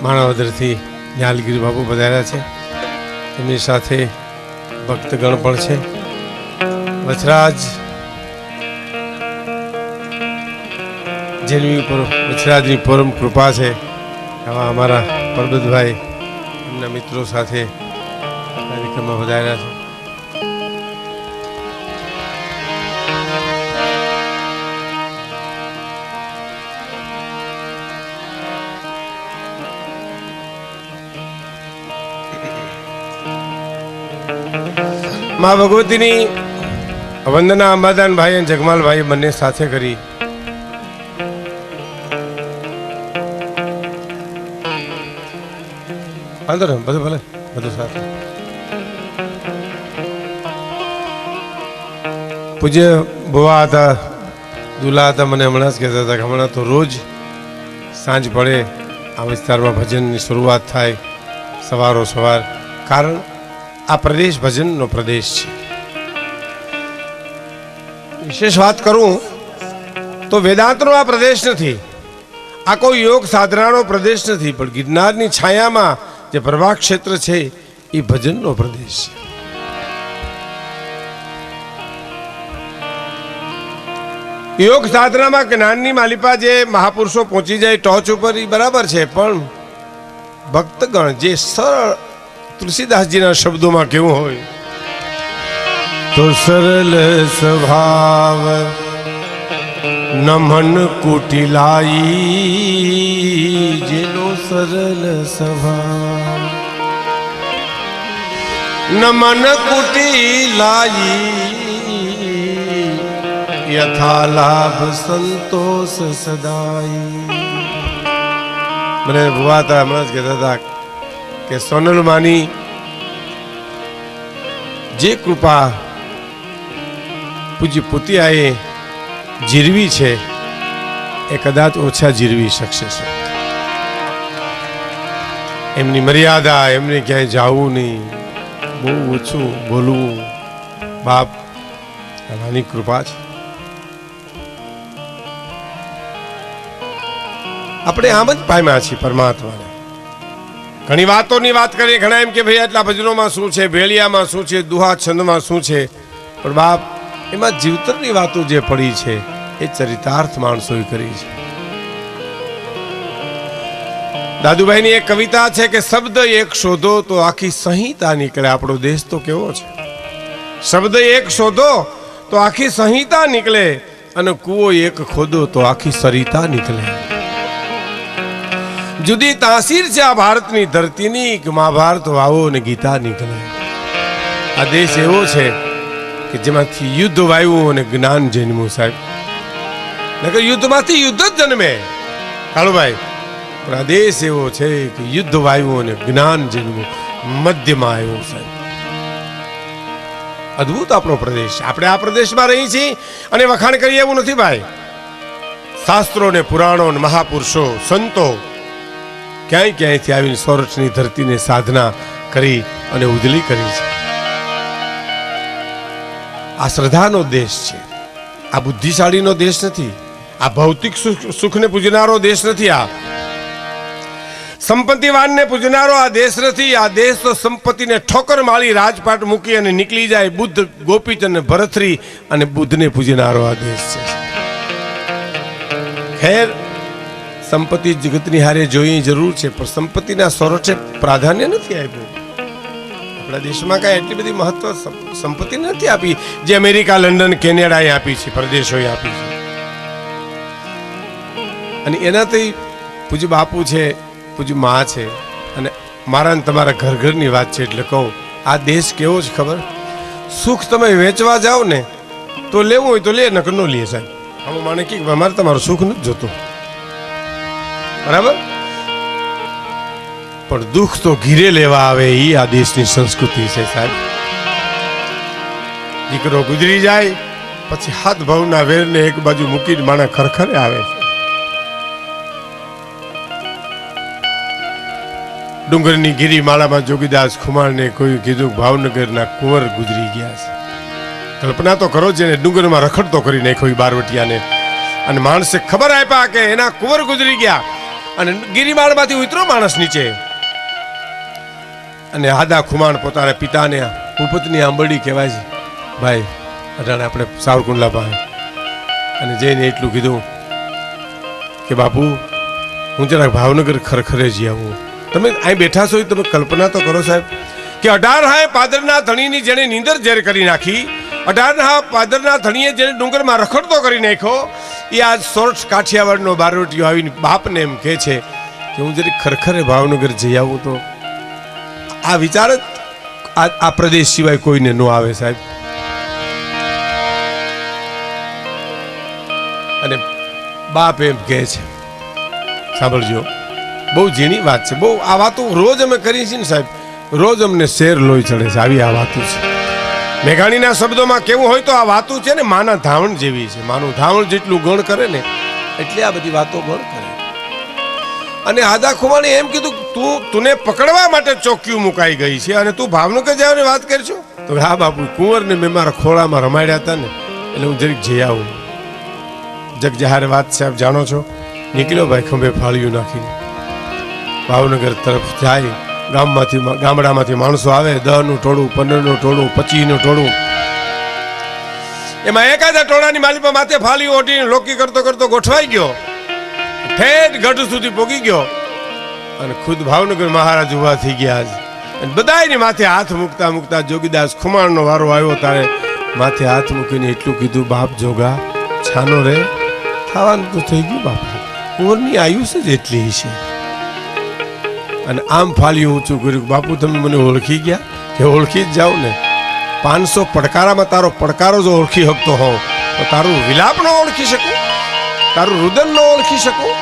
માણાવદરથી ન્યાલગીરી બાપુ પધાર્યા છે. એમની સાથે ભક્તગણ પણ છે. વછરાજ જેની ઉપર વછરાજની પરમ કૃપા છે આવા અમારા પરબતભાઈ એમના મિત્રો સાથે કાર્યક્રમમાં પધાર્યા છે. માં ભગવતીની વંદના અંબાદાનભાઈ અને જગમાલભાઈ બંને સાથે કરી. વાંધો ને બધું ભલે બધું સાથે. પૂજ્ય ભુવા હતા, દુલા હતા, મને હમણાં જ કહેતા હતા કે હમણાં તો રોજ સાંજ પડે આ વિસ્તારમાં ભજનની શરૂઆત થાય સવારો સવાર. કારણ આ પ્રદેશ ભજનનો પ્રદેશ છે. વિશેષ વાત કરું તો વેદાંતનો આ પ્રદેશ નથી, આ કોઈ યોગ સાધનાનો પ્રદેશ નથી, પણ ગિરનારની છાયામાં જે પ્રવાહ ક્ષેત્ર છે એ ભજનનો પ્રદેશ છે. યોગ સાધનામાં જ્ઞાનની માલિપા જે મહાપુરુષો પહોંચી જાય ટોચ ઉપર એ બરાબર છે, પણ ભક્તગણ જે સરળ તુલસીદાસજીના શબ્દોમાં કેવું હોય તો સરળ સ્વભાવ નમન કુટિલાઈ, જેનો સરળ સ્વભાવ નમન કુટિલાઈ, યથા લાભ સંતોષ સદાઈ. મને ભુવા હતા હમણાં જ કહેતા હતા કે સોનલ માની જે કૃપા પૂજ્ય પુતિયાએ જીરવી છે એ કદાચ ઓછા જીરવી શકશે. એમની મર્યાદા, એમને ક્યાંય જવું નહીં, બહુ ઓછું બોલવું, બાપ આની કૃપા છે. આપણે આમ જ પામ્યા છીએ પરમાત્માને. ઘણી વાતોની વાત કરીએ, ઘણા એમ કે ભાઈ આટલા ભજનોમાં શું છે, ભેળિયામાં શું છે, દુહા છંદમાં શું છે, પણ બાપ એમાં જીવતરની વાતો જે પડી છે એ ચરિતાર્થ માણસોએ કરી છે. દાદુભાઈની એક કવિતા છે કે શબ્દ એક શોધો તો આખી સંહિતા નીકળે. આપણો દેશ તો કેવો છે, શબ્દ એક શોધો તો આખી સંહિતા નીકળે, અને કૂવો એક ખોદો તો આખી સરિતા નીકળે. જુદી તાસીર છે આ ભારતની ધરતીની, કે મહાભારત વાવો ને ગીતા નીકળે. આ દેશ એવો છે કે જેમાંથી યુદ્ધ વાવ્યું અને જ્ઞાન જન્મ્યું સાહેબ. નકર યુદ્ધમાંથી યુદ્ધ જ જન્મે કાળુભાઈ, પણ આ દેશ એવો છે કે યુદ્ધ વાવ્યું અને જ્ઞાન જન્મ્યું, મધ્યમાં આવ્યું સાહેબ. અદ્ભુત આપણો પ્રદેશ. આપણે આ પ્રદેશમાં રહી છીએ અને વખાણ કરીએ એવું નથી ભાઈ. શાસ્ત્રો ને પુરાણો ને મહાપુરુષો સંતો ક્યાંય ક્યાંયથી આવીને સૌરાષ્ટ્રની ધરતીને સાધના કરી અને ઉજળી કરી છે. આ શ્રદ્ધાનો દેશ છે, આ બુદ્ધિશાળીનો દેશ નથી, આ ભૌતિક સુખને પૂજનારો દેશ નથી, આ સંપત્તિવાનને પૂજનારો આ દેશ નથી. આ દેશ તો સંપત્તિને ઠોકર માળી રાજપાટ મૂકી અને નીકળી જાય બુદ્ધ, ગોપીચંદ, ભરતરી અને બુદ્ધને પૂજનારો આ દેશ છે. ખેર સંપત્તિ જગતની હારે જોઈ જરૂર છે, પણ સંપત્તિના સ્વરૂપે પ્રાધાન્ય નથી આપ્યું. આપણા દેશમાં કાંઈ એટલી બધી મહત્વ સંપત્તિ નથી આપી જે અમેરિકા, લંડન, કેનેડાએ આપી છે, પ્રદેશોએ આપી છે. અને એનાથી પૂજ્ય બાપુ છે, પૂજ્ય મા છે, અને મારા ને તમારા ઘર ઘરની વાત છે. એટલે કહું આ દેશ કેવો છે ખબર? સુખ તમે વેચવા જાઓ ને તો લેવું હોય તો લે, નકર ન લે સાહેબ. આમ માને કે અમારે તમારું સુખ નથી જોતું, બરાબર, પણ દુઃખ તો ઘીરે લેવા આવે એ આ દેશની સંસ્કૃતિ છે સાહેબ. દીકરો ગુજરી જાય પછી હાથ ભાવના વેરને એક બાજુ મૂકીને માણા ખરખરે આવે છે. ડુંગરની ગિરિમાળામાં જોગીદાસ ખુમાણને કોઈ કીધું ભાવનગરના કુંવર ગુજરી ગયા છે. કલ્પના તો કરો, જેને ડુંગરમાં રખડતો કરી નાખ્યો એ બારવટિયાને, અને માણસે ખબર આપ્યા કે એના કુંવર ગુજરી ગયા, અને ગિરિમાળમાંથી ઉતરો માણસ નીચે, અને આદા ખુમાણ પોતાના પિતાને ઉપતની આંબરડી કહેવાય છે ભાઈ અટાણે આપણે સાવરકુંડલા પાસે, અને જઈને એટલું કીધું કે બાપુ હું જરાક ભાવનગર ખરખરે જઈ આવું. તમે અહીં બેઠા છો, તમે કલ્પના તો કરો સાહેબ કે 18 હાય પાદરના ધણીની જેને નીંદર ઝેર કરી નાખી, 18 હા પાદરના ધણીએ જેને ડુંગરમાં રખડતો કરી નાખ્યો, એ આજ સોરઠ કાઠિયાવાડનો બારવટીયો આવીને બાપને એમ કહે છે કે હું જરી ખરખરે ભાવનગર જઈ આવું. તો આ વિચાર જ આ પ્રદેશ સિવાય કોઈને ન આવે સાહેબ. અને બાપ એમ કહે છે, સાંભળજો, બહુ ઝીણી વાત છે, બહુ આ વાતો રોજ અમે કરીએ છીએ ને સાહેબ, રોજ અમને શેર લોહી ચડે છે. આવી આ વાતો છે. મેઘાણીના શબ્દોમાં કેવું હોય તો આ વાતો છે ને માના ધાવણ જેવી છે. માનું ધાવણ જેટલું ગણ કરે ને એટલે આ બધી વાતો ગણ કરે. અને આદા ખુમાણે એમ કીધું તુને પકડવા માટે ચોકીઓ મુકાઈ ગઈ છે અને તું ભાવનગર જવાની વાત કરશો? તો હા બાપુ, કુંવરને મેં મારા ખોળામાં રમાડ્યા હતા ને એટલે હું જરીક જઈ આવું. જગ જહારે વાત સાહેબ જાણો છો. નીકળ્યો ભાઈ ખંભે ફાળિયું નાખીને ભાવનગર તરફ જાય. ગામડામાંથી માણસો આવે, 10નું ટોળું, 15નું ટોળું, 25નું ટોળું. એમાં એકાદા ટોળાની માલિપા માથે ફાલી ઓઢીને લોકી કરતો કરતો ગોઠવાઈ ગયો, ઠેઠ ગઢ સુધી પોગી ગયો અને ખુદ ભાવનગર મહારાજ ઉભા થઈ ગયા. અને બધાયની માથે હાથ મૂકતા મૂકતા જોગીદાસ ખુમાણનો વારો આવ્યો. તારે માથે હાથ મૂકીને એટલું કીધું, બાપ જોગા છાનો રે, થવાનું તો થઈ ગયું બાપા, કોરની આયુષ્ય જ એટલી છે. અને આમ ફાલ્યું ઊંચું કર્યું, બાપુ તમે મને ઓળખી ગયા? કે ઓળખી જ જાવ ને, 500 પડકારામાં તારો પડકારો જો ઓળખી શકતો હોવ તો તારું વિલાપ ન ઓળખી શકું, તારું રુદન ન ઓળખી શકું?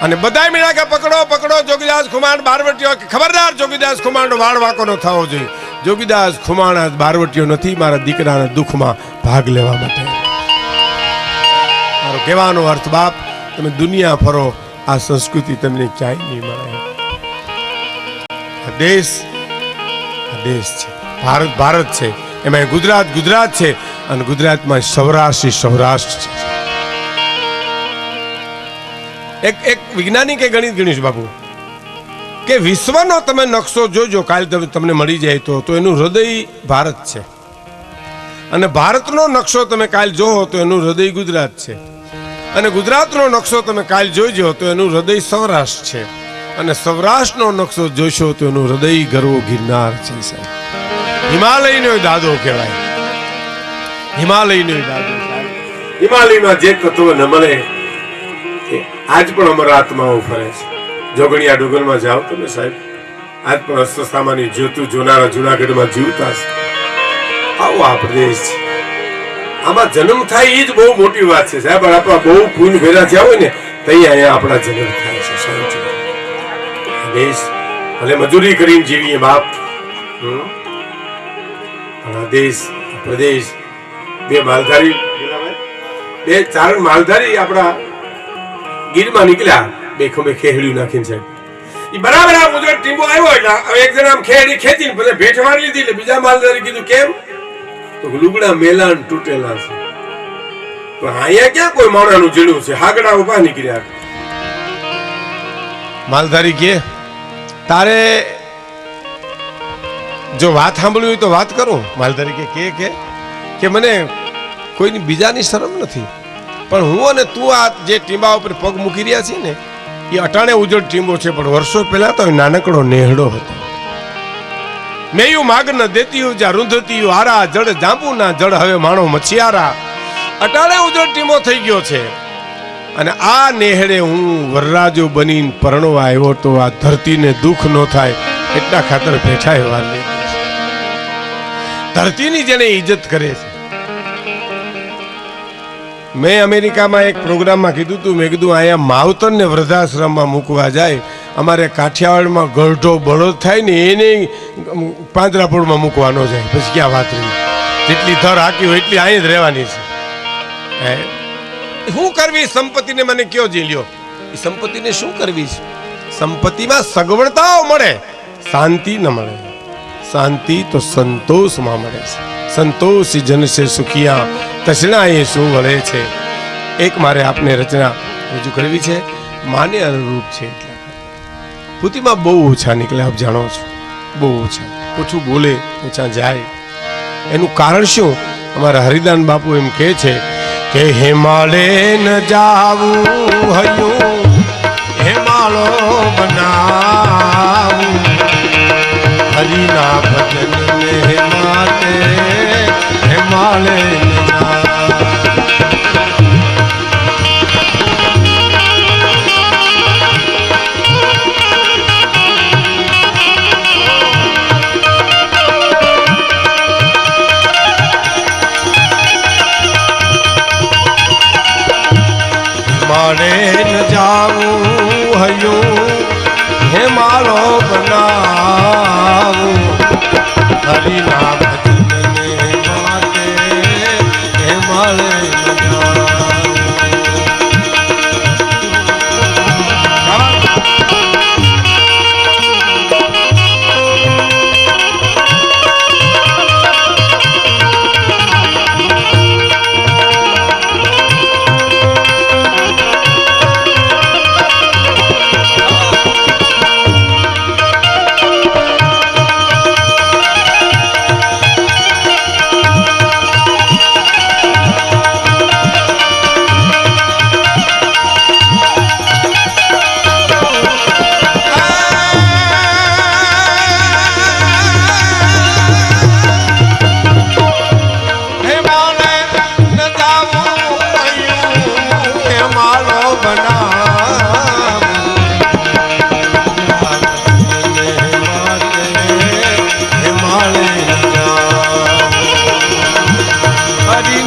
અને બધાય મળ્યા કે પકડો પકડો જોગીદાસ ખુમાણ બારવટીયો. ખબરદાર, જોગીદાસ ખુમાણનો વાળ વાંકો ન થવો જોઈએ. જોગીદાસ ખુમાણ બારવટીયો નથી, મારા દીકરાના દુઃખમાં ભાગ લેવા માટે. મારો કહેવાનો અર્થ, બાપ તમે દુનિયા ફરો, આ સંસ્કૃતિ તમને ક્યાંય નહીં મળે. આ દેશ છે, ભારત ભારત છે, એમાં ગુજરાત ગુજરાત છે, અને ગુજરાતમાં સૌરાષ્ટ્ર સૌરાષ્ટ્ર છે. એક વૈજ્ઞાનિકે ગણિત ગણ્યું બાપુ કે વિશ્વનો તમે નકશો જોજો, કાલે તમને મળી જાય તો એનું હૃદય ભારત છે. અને ભારતનો નકશો તમે કાલ જોવો તો એનું હૃદય ગુજરાત છે. અને ગુજરાતનો નકશો તમે કાલ જોઈજો તો એનું હૃદય સૌરાષ્ટ્ર છે. અને સૌરાષ્ટ્રનો નકશો જોશો તો એનું હૃદય ગરવો ગિરનાર છે. સાહેબ, હિમાલયનો દાદો કહેવાય, હિમાલયનો દાદો. હિમાલયમાં જે તત્વ ન મળે આજ પણ અમારા આત્માઓ ફરે છે. જોગણિયા ડુંગરમાં જાઓ તમે સાહેબ, આજ પણ અસ્તસામાની જ્યોતિ જોનારા જુનાગઢમાં જીવતા છે. આવો આ પ્રદેશ છે, આમાં જન્મ થાય એ જ બહુ મોટી વાત છે સાહેબ. આપણા બહુ પૂન ભેરા થયા હોય ને તો અહીંયા આપણા જન્મ થાય છે. દેશ ભલે મજૂરી કરીને જીવીએ બાપ, દેશ પ્રદેશ બે માલધારી, બે ચાર માલધારી આપણા ગીરમાં નીકળ્યા, બે ખંભે ખેહડ્યું નાખીને સાહેબ. એ બરાબર આ મુજબ ટીમ્બો આવ્યો એટલે એક જણા આમ ખેહડી ખેંચીને પછી ભેટ મારી લીધી. એટલે બીજા માલધારી કીધું કેમ? તો લુગડા મેલા તૂટેલા છે. પણ અહીંયા ક્યાં કોઈ માણાનું જીણું છે? હાગડા ઉભા નીકળ્યા. માલધારી કે તારે જો વાત સાંભળવી હોય તો વાત કરું. માલધારી કે મને કોઈની બીજાની શરમ નથી, પણ હું અને તું આ જે ટીંબા ઉપર પગ મૂકી રહ્યા છીએ ને એ અટાણે ઉજળ ટીંબો છે, પણ વર્ષો પહેલા તો નાનકડો નેહડો હતો. મેયું માગ ન દેતી હું જ્યાં રૂંધતી આરા, જડ જાંબુ ના જડ હવે માણો મછિયારા. અટાણે ઉજળ ટીંબો થઈ ગયો છે. અને આ નેહડે હું વરરાજો બનીને પરણવા આવ્યો તો આ ધરતીને દુઃખ ન થાય એટલા ખાતર બેઠા એવા લે. ધરતીની જેને ઇજ્જત કરે છે. મેં અમેરિકામાં એક પ્રોગ્રામમાં કીધું હતું, મેં કીધું અહીંયા માવતરને વૃદ્ધાશ્રમમાં મૂકવા જાય, અમારે કાઠિયાવાડમાં ગઢો બળદ થાય ને એને પાંજરાપોળમાં મૂકવા ન જાય. પછી ક્યાં વાત રહી? જેટલી ધર હાકી હોય એટલી અહીં જ રહેવાની છે. શું કરવી સંપત્તિને? મને કયો લ્યો, એ સંપત્તિને શું કરવી છે? સંપત્તિમાં સગવડતાઓ મળે, શાંતિ ન મળે. શાંતિ તો સંતોષમાં મળે છે. સંતોષ જન સે સુખિયા તસણા એ શું વળે છે. એક મારે આપને રચના રજૂ કરવી છે, માને અનુરૂપ છે. એટલે પૂતીમાં બહુ ઓછા નીકળે, આપ જાણો છો, બહુ ઓછા. ઓછું બોલે, ઓછા જાય. એનું કારણ શું? અમારા હરિદાન બાપુ એમ કહે છે કે હિમાલય ન જાવું હયું, હિમાલો બનાવું, હરિના ભજન ને માટે હિમાલય મારે ન જાવું હયું, હિમાલો બનાવું, હરિના ભજન ને માટે હિમાલય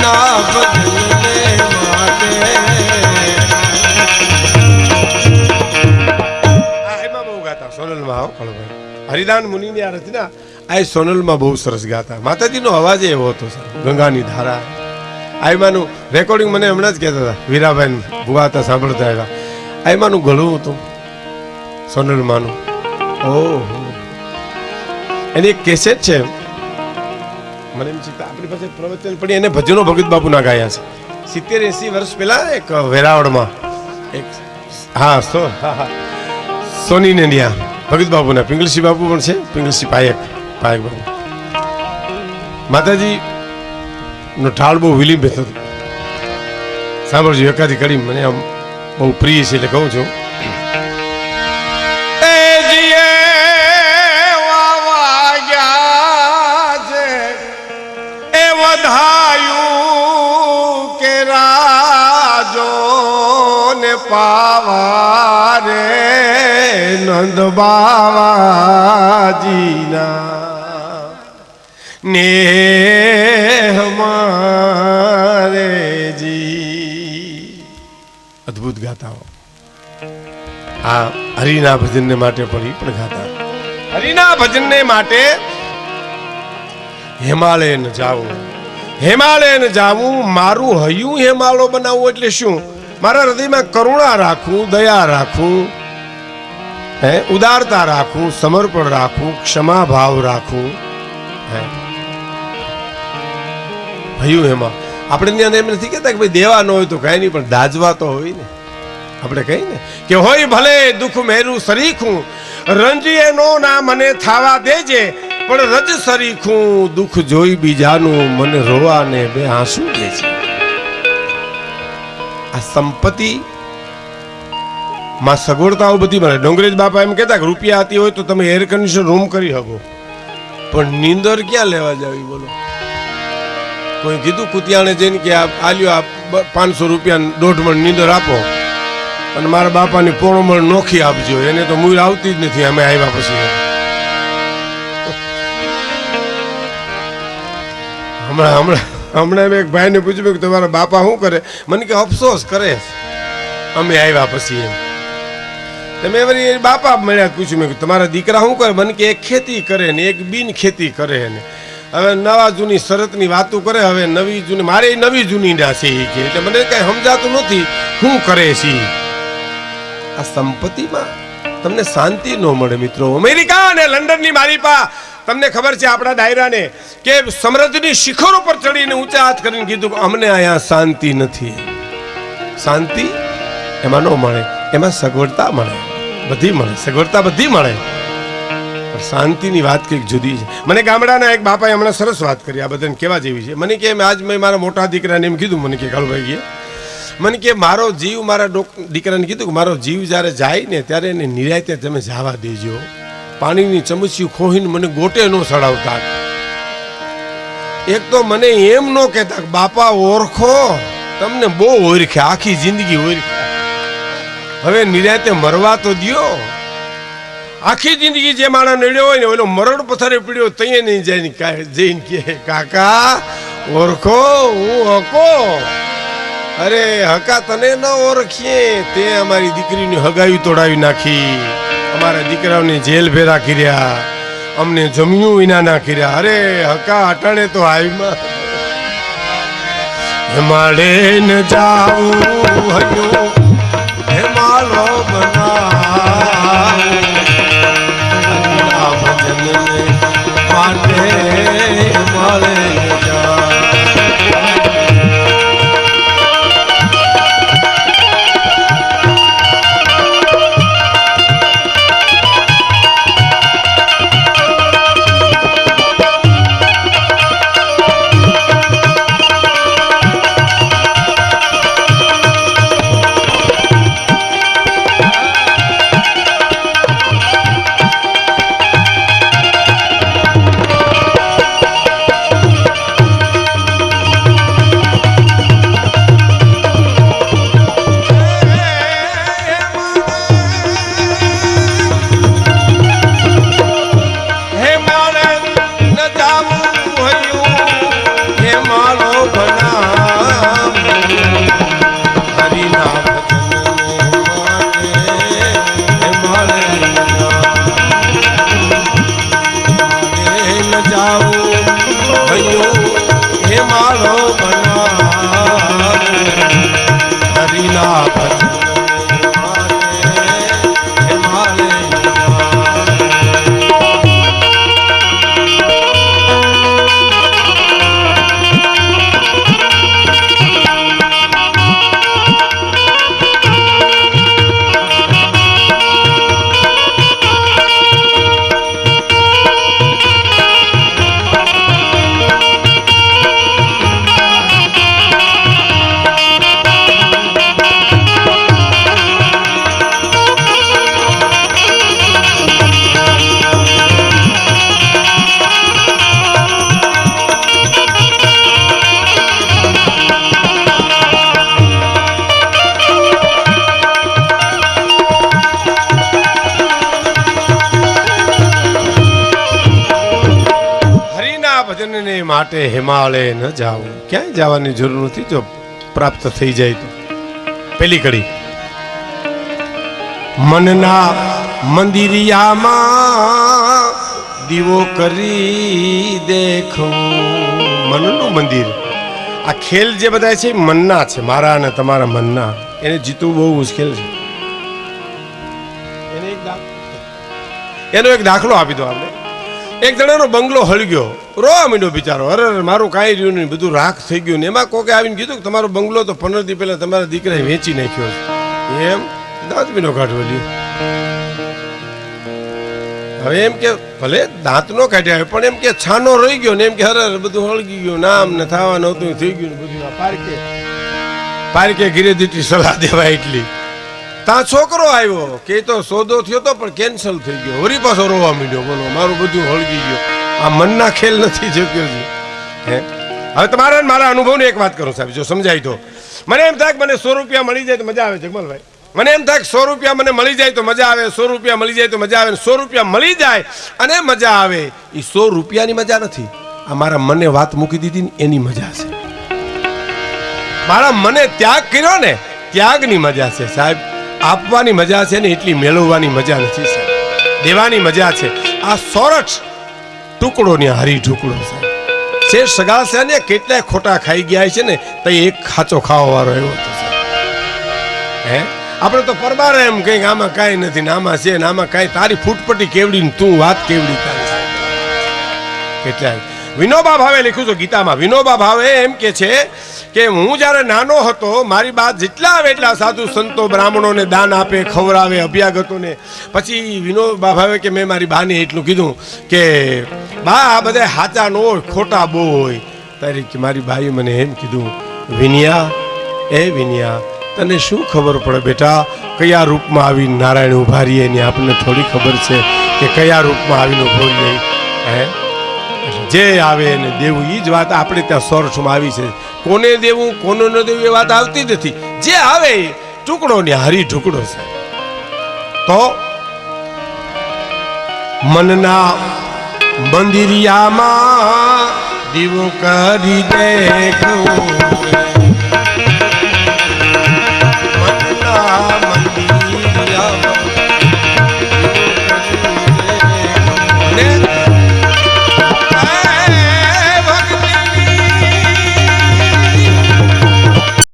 હરિના ભજનને માટે એમાં બહુ ગાતા સોનલમાં આવો કળભાઈ હરિદાન મુનિની આ રચના આ સોનલમાં બહુ સરસ ગાતા માતાજીનો અવાજ એવો હતો સર ગંગાની ધારા આયમાનું રેકોર્ડિંગ મને હમણાં જ કહેતા હતા વીરાભાઈ ભુવાતા સાંભળતા આવ્યા આયમાનું ગળું હતું સોનલમાનું ઓહો એની એક કેસેટ છે મને એમ છે આપણી પાસે પ્રવચન પડી એને ભજનો ભગત બાપુના ગાયા છે 70-80 વર્ષ પહેલા એક વેરાવળમાં એક હા સોની ને ત્યાં ભગત બાપુના પિંગલસિંહ બાપુ પણ છે પિંગલસિંહ પાયક બાપુ માતાજી નો ઠાળ બહુ વિલિંબ થતો સાંભળજો એકાદી કડી મને આમ બહુ પ્રિય છે એટલે કહું છું કે રાજો ને પાવા રે નંદ બાવાજીના ને હમારે જી અદ્ભુત ગાતાઓ આ હરિના ભજનને માટે પણ ગાતા હરિના ભજનને માટે હિમાલયન જાવું મારું હૈયું હિમાલય બનાવવું એટલે શું મારા હૃદયમાં કરુણા રાખવું દયા રાખવું ઉદારતા રાખવું સમર્પણ રાખવું ક્ષમા ભાવ રાખવું હૈયું હેમાં આપણે ત્યાં એમ નથી કહેતા કે ભાઈ દેવા ન હોય તો કઈ નહીં પણ દાજવા તો હોય ને આપણે કહીએ ને કે હોય ભલે દુઃખ મેરું સરીખું રંજીએ નો ના મને થાવા દેજે પણ રજ સરીખું દુઃખ જોઈ બીજાનું મને રોવા ને બે આંસુ દે છે આ સંપત્તિ માં સગવડતાઓ બધી મળે ડોંગરેજ બાપા એમ કહેતા કે રૂપિયા આતી હોય તો તમે એર કન્ડિશન રૂમ કરી શકો પણ નીંદર ક્યાં લેવા જાવી બોલો કોઈ કીધું કુતિયાણે જઈને કે આલ્યો આ 500 રૂપિયા 1.5 મણ નીંદર આપો અને મારા બાપાની પોણો મણ નોખી આપજો એને તો મૂળ આવતી જ નથી અમે આવ્યા પછી હમણાં એક ભાઈને પૂછ્યું કે તમારા બાપા શું કરે મને કે અફસોસ કરે અમે આવ્યા પછી એમ તમે વળી બાપા મળ્યા પૂછ્યું મેં તમારા દીકરા શું કરે મને કે એક ખેતી કરે ને એક બિન ખેતી કરે ને હવે નવા જૂની શરતની વાતો કરે હવે નવી જૂની મારે નવી જૂની ના છે કે એટલે મને કઈ સમજાતું નથી શું કરે છે આ સંપત્તિમાં તમને શાંતિ ન મળે મિત્રો અમેરિકા અને લંડનની માલિપા તમને ખબર છે આપણા ડાયરાને કે સમૃદ્ધિની શિખરો પર ચડીને ઊંચા હાથ કરીને કીધું અમને અહીંયા શાંતિ નથી શાંતિ એમાં ન મળે એમાં સગવડતા મળે બધી મળે સગવડતા બધી મળે પણ શાંતિની વાત કંઈક જુદી છે મને ગામડાના એક બાપાએ હમણાં સરસ વાત કરી આ બધાને કેવા જેવી છે મને કે આજ મેં મારા મોટા દીકરાને એમ કીધું મને કે કાળુભાઈ મને કે મારો જીવ મારા દીકરાને કીધું કે મારો જીવ જ્યારે જાય ને ત્યારે એને નિરાયતે તમે જવા દેજો પાણીની ચમચી ખોહીને મને ગોટે નો સડાવતા એક તો મને એમ નો કહેતા બાપા ઓળખો તમને બહુ ઓળખ્યા આખી જિંદગી ઓળખ્યા હવે નિરાયતે મરવા તો દ્યો આખી જિંદગી જે માણસ નડ્યો હોય ને ઓલો મરણ પથ્થરે પીડ્યો તૈયે નહીં જાય જઈને કે કાકા ઓળખો હું હકો અરે હકા તને ન ઓળખીએ તે અમારી દીકરીની હગાઈ તોડાવી નાખી અમારા દીકરાઓને જેલ ભેરા કર્યા અમને જમ્યું વિના ના કર્યા અરે હકા અટાણે તો હાઈમાં હિમાલય ન જાવું હયો હિમાલો બનાવ ભજન માટે હિમાલય માટે હિમાલય ન જાવું, ક્યાંય જવાની જરૂર નથી જો પ્રાપ્ત થઈ જાય તો. પેલી કડી, મનના મંદિરિયામાં દીવો કરી દેખું. મનનું મંદિર, આ ખેલ જે બધા છે મનના છે, મારા અને તમારા મનના. એને જીતવું બહુ મુશ્કેલ છે. એનો એક દાખલો આપી દો આપણે. એક જણાનો બંગલો હળી ગયો, રોવા માંડ્યો બિચારો. અરે મારું કાંઈ રહ્યું નહીં, બધું રાખ થઈ ગયું ને. એમાં કોકે આવીને કીધું કે તમારો બંગલો તો 15 દી પહેલા તમારા દીકરાએ વેચી નાખ્યો છે. એમ દાંતમીનો કાઢવો લ્યો. હવે એમ કે ભલે દાંત નો કાઢ્યા પણ એમ કે છાનો રહી ગયો ને, એમ કે અરે બધું હળગી ગયું, નામ ને થવા નહોતું થઈ ગયું ને બધું. પારકે ઘીરે દીટી સલાહ દેવા એટલી. ત્યાં છોકરો આવ્યો કે તો સોદો થયો તો પણ કેન્સલ થઈ ગયો. વળી પાછો રોવા માંડ્યો, બોલો મારું બધું હળગી ગયો. આ મનના ખેલ નથી શક્યો છે. હે હવે તમારા મારા અનુભવની એક વાત કરું સાહેબ, જો સમજાય તો. મને એમ થાય કે મને 100 રૂપિયા મળી જાય તો મજા આવે જગમલભાઈ. મને એમ થાય કે 100 રૂપિયા મને મળી જાય તો મજા આવે, 100 રૂપિયા મળી જાય તો મજા આવે. 100 રૂપિયા મળી જાય અને મજા આવે, એ 100 રૂપિયાની મજા નથી. આ મારા મને વાત મૂકી દીધી ને એની મજા છે. મારા મને ત્યાગ કર્યો ને, ત્યાગની મજા છે સાહેબ. આપવાની મજા છે ને એટલી મેળવવાની મજા નથી સાહેબ. દેવાની મજા છે. આ સોરઠ ટુકડો ને હરી ટુકડો સાહેબ. છે સગા છે ને કેટલાય ખોટા ખાઈ ગયા છે ને, તો એક ખાચો ખાવા વાળો એવો હતો સાહેબ. હે આપણે તો પરબાર એમ કંઈક આમાં કાંઈ નથી ને આમાં છે ને આમાં કાંઈ. તારી ફૂટપટ્ટી કેવડી ને તું વાત કેવડી તારી સાહેબ. કેટલાય વિનોબા ભાવે લખ્યું છે ગીતામાં. વિનોબા ભાવે એમ કે છે કે હું જ્યારે નાનો હતો, મારી બાદ જેટલા આવે એટલા સાધુ સંતો બ્રાહ્મણોને દાન આપે, ખવડાવે, અભ્યાગતોને. પછી વિનોબા ભાવે કે મેં મારી બાને એટલું કીધું કે બા આ બધા સાચા ન હોય, ખોટા બહુ હોય. તારી મારી બાઈએ મને એમ કીધું, વિનિયા એ વિનિયા તને શું ખબર પડે બેટા, કયા રૂપમાં આવી નારાયણ ઉભા રહીએ એની આપણને થોડી ખબર છે કે કયા રૂપમાં આવીને ઉભો રહીએ. હે જે આવે એને દેવું, એ જ વાત આપણે ત્યાં સોરઠમાં આવી છે. કોને દેવું કોને ન દેવું એ વાત આવતી નથી. જે આવે ટુકડો ને હરી ટુકડો છે. તો મનના મંદિરિયામાં દીવો કરી દેખું.